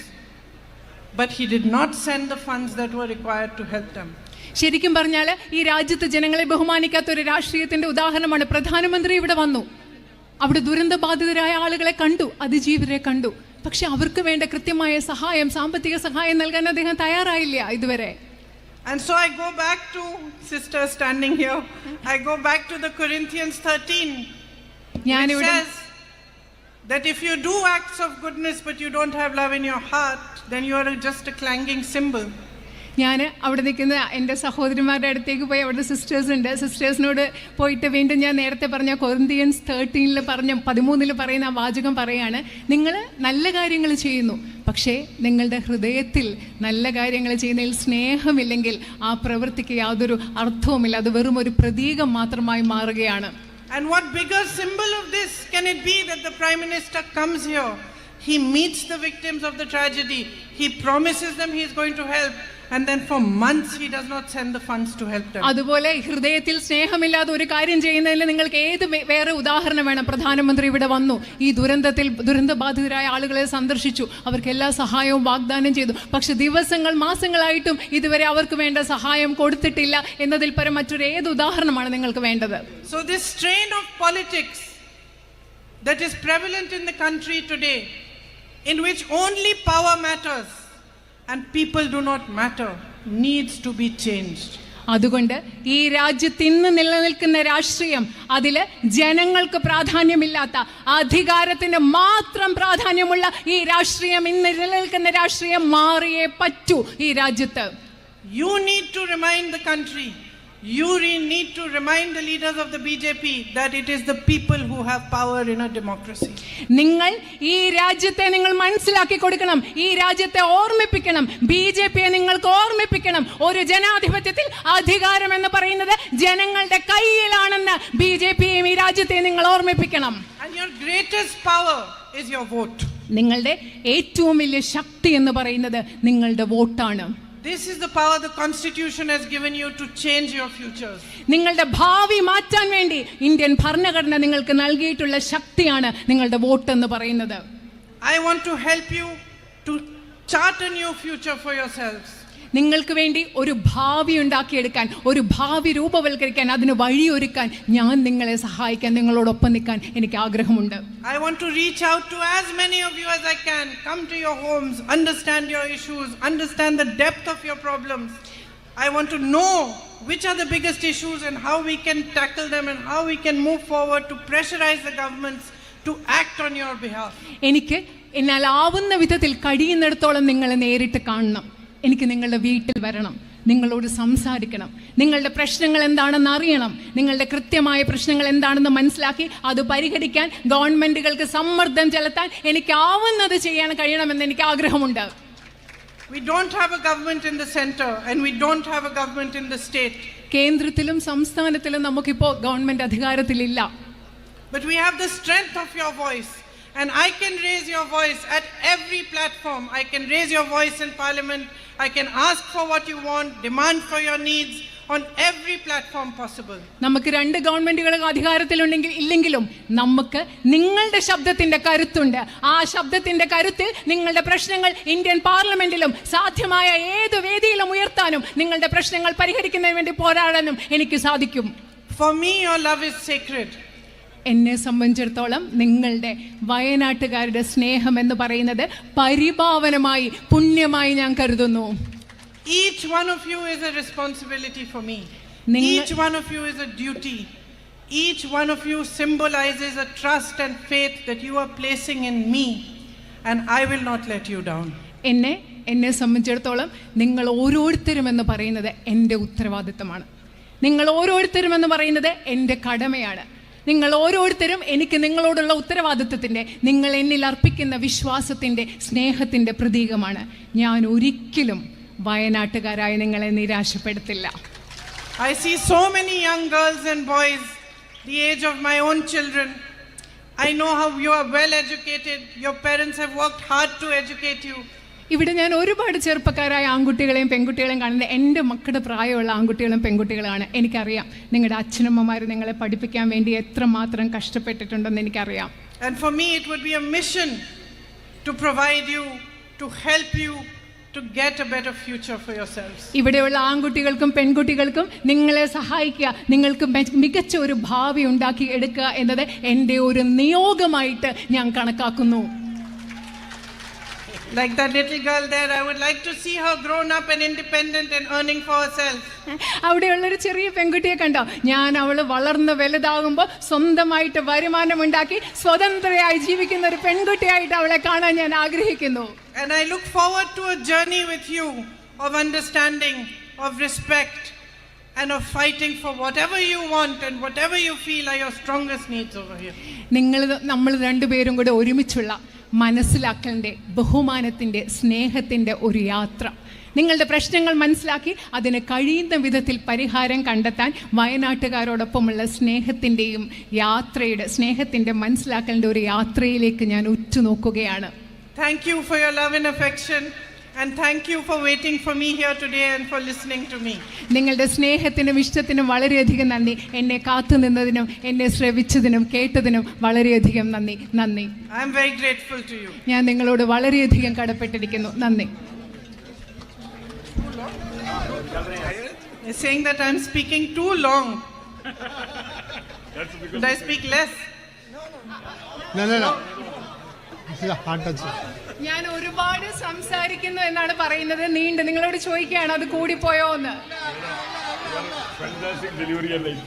B: But he did not send the funds that were required to help them.
C: ശരിക്കും പറഞ്ഞാൽ ഈ രാജ്യത്ത് ജനങ്ങളെ ബഹുമാനിക്കാത്ത ഒരു രാഷ്ട്രീയത്തിന്റെ ഉദാഹരണമാണ് പ്രധാനമന്ത്രി ഇവിടെ വന്നു. അവിടെ ദുരന്തബാധിതരായ ആളുകളെ കണ്ടു, അതിജീവരെ കണ്ടു. പക്ഷെ അവർക്ക് വേണ്ട കൃത്യമായ സഹായം, സാമ്പത്തിക സഹായം നൽകാൻ അദ്ദേഹം തയ്യാറായില്ല ഇതുവരെ.
B: And so I go back to sister standing here. I go back to the Corinthians 13. It says that if you do acts of goodness but you don't have love in your heart, then you are just a clanging cymbal.
C: ഞാൻ അവിടെ നിൽക്കുന്ന എൻ്റെ സഹോദരിമാരുടെ അടുത്തേക്ക് പോയി, അവിടെ sisters ഉണ്ട്, സിസ്റ്റേഴ്സിനോട് പോയിട്ട് വീണ്ടും ഞാൻ നേരത്തെ പറഞ്ഞ കൊറിന്ത്യൻസ് 13 പറയുന്ന ആ വാചകം പറയാണ്, നിങ്ങൾ നല്ല കാര്യങ്ങൾ ചെയ്യുന്നു, പക്ഷേ നിങ്ങളുടെ ഹൃദയത്തിൽ നല്ല കാര്യങ്ങൾ ചെയ്യുന്നതിൽ സ്നേഹമില്ലെങ്കിൽ ആ പ്രവൃത്തിക്ക് യാതൊരു അർത്ഥവുമില്ല, അത് വെറും ഒരു പ്രതീകം മാത്രമായി മാറുകയാണ്.
B: And what bigger symbol of this can it be that the Prime Minister comes here, he meets the victims of the tragedy, he promises them he is going to help, and then for months he does not send the funds to help them.
C: അതുപോലെ ഹൃദയത്തിൽ സ്നേഹമില്ലാതെ ഒരു കാര്യം ചെയ്യുന്നതിൽ നിങ്ങൾക്ക് ഏത് വേറെ ഉദാഹരണം വേണം? പ്രധാനമന്ത്രി ഇവിടെ വന്നു, ഈ ദുരന്തബാധിതരായ ആളുകളെ സന്ദർശിച്ചു, അവർക്ക് എല്ലാ സഹായവും വാഗ്ദാനം ചെയ്തു, പക്ഷെ ദിവസങ്ങൾ മാസങ്ങളായിട്ടും ഇതുവരെ അവർക്ക് വേണ്ട സഹായം കൊടുത്തിട്ടില്ല എന്നതിൽ പരം മറ്റൊരു ഏത് ഉദാഹരണമാണ് നിങ്ങൾക്ക് വേണ്ടത്?
B: So this strain of politics that is prevalent in the country today, in which only power matters and people do not matter, needs to be changed.
C: അതുകൊണ്ട് ഈ രാജ്യത്ത് ഇന്ന് നിലനിൽക്കുന്ന രാഷ്ട്രീയം, അതില് ജനങ്ങൾക്ക് പ്രാധാന്യമില്ലാത്ത, അധികാരത്തിന് മാത്രം പ്രാധാന്യമുള്ള ഈ രാഷ്ട്രീയം, ഇന്ന് നിലനിൽക്കുന്ന രാഷ്ട്രീയം മാറിയേ പറ്റൂ ഈ രാജ്യത്ത്.
B: You need to remind the country you need to remind the leaders of the BJP that it is the people who have power in a democracy.
C: നിങ്ങൾ ഈ രാജ്യത്തെ നിങ്ങൾ മനസ്സിലാക്കി കൊടുക്കണം, ഈ രാജ്യത്തെ ഓർമ്മിപ്പിക്കണം, BJPയെ നിങ്ങൾക്ക് ഓർമ്മിപ്പിക്കണം. ഒരു ജനാധിപത്യത്തിൽ അധികാരം എന്ന് പറയുന്നത് ജനങ്ങളുടെ കയ്യിലാണെന്ന് BJPയെയും ഈ രാജ്യത്തെ നിങ്ങൾ ഓർമ്മിപ്പിക്കണം.
B: And your greatest power is your vote.
C: നിങ്ങളുടെ ഏറ്റവും വലിയ ശക്തി എന്ന് പറയുന്നത് നിങ്ങളുടെ വോട്ടാണ്.
B: This is the power the Constitution has given you to change your futures.
C: നിങ്ങളുടെ ഭാവി മാറ്റാൻ വേണ്ടി ഇന്ത്യൻ ഭരണഘടന നിങ്ങൾക്ക് നൽകിയിട്ടുള്ള ശക്തിയാണ് നിങ്ങളുടെ വോട്ട് എന്ന് പറയുന്നത്.
B: I want to help you to chart a new future for yourselves.
C: നിങ്ങൾക്ക് വേണ്ടി ഒരു ഭാവി ഉണ്ടാക്കിയെടുക്കാൻ, ഒരു ഭാവി രൂപവൽക്കരിക്കാൻ, അതിന് വഴിയൊരുക്കാൻ ഞാൻ നിങ്ങളെ സഹായിക്കാൻ, നിങ്ങളോടൊപ്പം നിൽക്കാൻ എനിക്ക് ആഗ്രഹമുണ്ട്.
B: I want to reach out to as many of you as I can. Come to your homes, understand your issues, understand the depth of your problems. I want to know which are the biggest issues and how we can tackle them and how we can move forward to pressurize the governments to act on your behalf.
C: എനിക്ക് എന്നാലാവുന്ന വിധത്തിൽ കഴിയുന്നിടത്തോളം നിങ്ങളെ നേരിട്ട് കാണണം. എനിക്ക് നിങ്ങളുടെ വീട്ടിൽ വരണം, നിങ്ങളോട് സംസാരിക്കണം, നിങ്ങളുടെ പ്രശ്നങ്ങൾ എന്താണെന്ന് അറിയണം, നിങ്ങളുടെ കൃത്യമായ പ്രശ്നങ്ങൾ എന്താണെന്ന് മനസ്സിലാക്കി അത് പരിഹരിക്കാൻ ഗവൺമെന്റുകൾക്ക് സമ്മർദ്ദം ചെലുത്താൻ എനിക്കാവുന്നത് ചെയ്യാൻ കഴിയണമെന്ന് എനിക്ക് ആഗ്രഹമുണ്ട്.
B: We don't have a government in the center and we don't have a government in the state.
C: കേന്ദ്രത്തിലും സംസ്ഥാനത്തിലും നമുക്കിപ്പോൾ government അധികാരത്തിലില്ല.
B: But we have the strength of your voice. And I can raise your voice at every platform. I can raise your voice in parliament. I can ask for what you want, demand for your needs on every platform possible.
C: നമുക്ക് രണ്ട് ഗവൺമെന്റുകൾ അധികാരത്തിലുണ്ടെങ്കിൽ ഇല്ലെങ്കിലും നമുക്ക് നിങ്ങളുടെ ശബ്ദത്തിന്റെ കരുത്തുണ്ട്. ആ ശബ്ദത്തിന്റെ കരുത്തിൽ നിങ്ങളുടെ പ്രശ്നങ്ങൾ ഇന്ത്യൻ പാർലമെന്റിലും സാധ്യമായ ഏത് വേദിയിലും ഉയർത്താനും നിങ്ങളുടെ പ്രശ്നങ്ങൾ പരിഹരിക്കുന്നതിന് വേണ്ടി പോരാടാനും എനിക്ക് സാധിക്കും.
B: For me, your love is sacred.
C: എന്നെ സംബന്ധിച്ചിടത്തോളം നിങ്ങളുടെ വയനാട്ടുകാരുടെ സ്നേഹം എന്ന് പറയുന്നത് പരിപാവനമായി, പുണ്യമായി ഞാൻ കരുതുന്നു.
B: Each one of you is a responsibility for me. Each one of you is a duty. Each one of you symbolizes a trust and faith that you are placing in me, and I will not let you down.
C: എന്നെ സംബന്ധിച്ചിടത്തോളം നിങ്ങൾ ഓരോരുത്തരും എന്ന് പറയുന്നത് എൻ്റെ ഉത്തരവാദിത്തമാണ്. നിങ്ങൾ ഓരോരുത്തരും എന്ന് പറയുന്നത് എൻ്റെ കടമയാണ്. നിങ്ങൾ ഓരോരുത്തരും എനിക്ക് നിങ്ങളോടുള്ള ഉത്തരവാദിത്വത്തിൻ്റെ, നിങ്ങൾ എന്നിൽ അർപ്പിക്കുന്ന വിശ്വാസത്തിൻ്റെ, സ്നേഹത്തിൻ്റെ പ്രതീകമാണ്. ഞാൻ ഒരിക്കലും വയനാട്ടുകാരായ നിങ്ങളെ നിരാശപ്പെടുത്തില്ല.
B: I see so many young girls and boys the age of my own children. I know how you are well educated. Your parents have worked hard to educate you.
C: ഇവിടെ ഞാൻ ഒരുപാട് ചെറുപ്പക്കാരായ ആൺകുട്ടികളെയും പെൺകുട്ടികളെയും കാണുന്നത് എൻ്റെ മക്കളുടെ പ്രായമുള്ള ആൺകുട്ടികളും പെൺകുട്ടികളാണ്. എനിക്കറിയാം നിങ്ങളുടെ അച്ഛനമ്മമാർ നിങ്ങളെ പഠിപ്പിക്കാൻ വേണ്ടി എത്രമാത്രം കഷ്ടപ്പെട്ടിട്ടുണ്ടെന്ന് എനിക്കറിയാം.
B: And for me it would be a mission to provide you, to help you to get a better future for yourselves.
C: ഇവിടെയുള്ള ആൺകുട്ടികൾക്കും പെൺകുട്ടികൾക്കും നിങ്ങളെ സഹായിക്കുക, നിങ്ങൾക്ക് മികച്ച ഒരു ഭാവി ഉണ്ടാക്കി എടുക്കുക എന്നത് എൻ്റെ ഒരു നിയോഗമായിട്ട് ഞാൻ കണക്കാക്കുന്നു.
B: Like that little girl there, I would like to see her grown up and independent and earning for herself.
C: അവിടെയുള്ളൊരു ചെറിയ പെൺകുട്ടിയെ കണ്ടോ? ഞാൻ അവൾ വളർന്ന് വലുതാകുമ്പോൾ സ്വന്തമായിട്ട് വരുമാനമുണ്ടാക്കി സ്വതന്ത്രയായി ജീവിക്കുന്ന ഒരു പെൺകുട്ടിയായിട്ട് അവളെ കാണാൻ ഞാൻ ആഗ്രഹിക്കുന്നു.
B: And I look forward to a journey with you of understanding, of respect, and of fighting for whatever you want and whatever you feel are your strongest needs over here.
C: നമ്മൾ രണ്ടുപേരും കൂടെ ഒരുമിച്ചുള്ള മനസ്സിലാക്കലിൻ്റെ, ബഹുമാനത്തിൻ്റെ, സ്നേഹത്തിൻ്റെ ഒരു യാത്ര. നിങ്ങളുടെ പ്രശ്നങ്ങൾ മനസ്സിലാക്കി അതിന് കഴിയുന്ന വിധത്തിൽ പരിഹാരം കണ്ടെത്താൻ വയനാട്ടുകാരോടൊപ്പമുള്ള സ്നേഹത്തിൻ്റെയും യാത്രയുടെ, സ്നേഹത്തിൻ്റെ മനസ്സിലാക്കലിൻ്റെ ഒരു യാത്രയിലേക്ക് ഞാൻ ഉറ്റുനോക്കുകയാണ്.
B: Thank you for your love and affection. And thank you for waiting for me here today and for listening to me.
C: നിങ്ങളുടെ സ്നേഹത്തിനും ഇഷ്ടത്തിനും വളരെയധികം നന്ദി. എന്നെ കാത്തു നിന്നതിനും എന്നെ ശ്രവിച്ചതിനും കേട്ടതിനും വളരെയധികം നന്ദി.
B: I am very grateful to you.
C: ഞാൻ നിങ്ങളോട് വളരെയധികം കടപ്പെട്ടിരിക്കുന്നു. നന്ദി.
B: You're saying that I am speaking too long. Should I speak less?
F: No.
C: ഞാൻ ഒരുപാട് സംസാരിക്കുന്നു എന്നാണ് പറയുന്നത്. നീണ്ട് നിങ്ങളോട് ചോദിക്കുകയാണ് അത് കൂടിപ്പോയോ എന്ന്.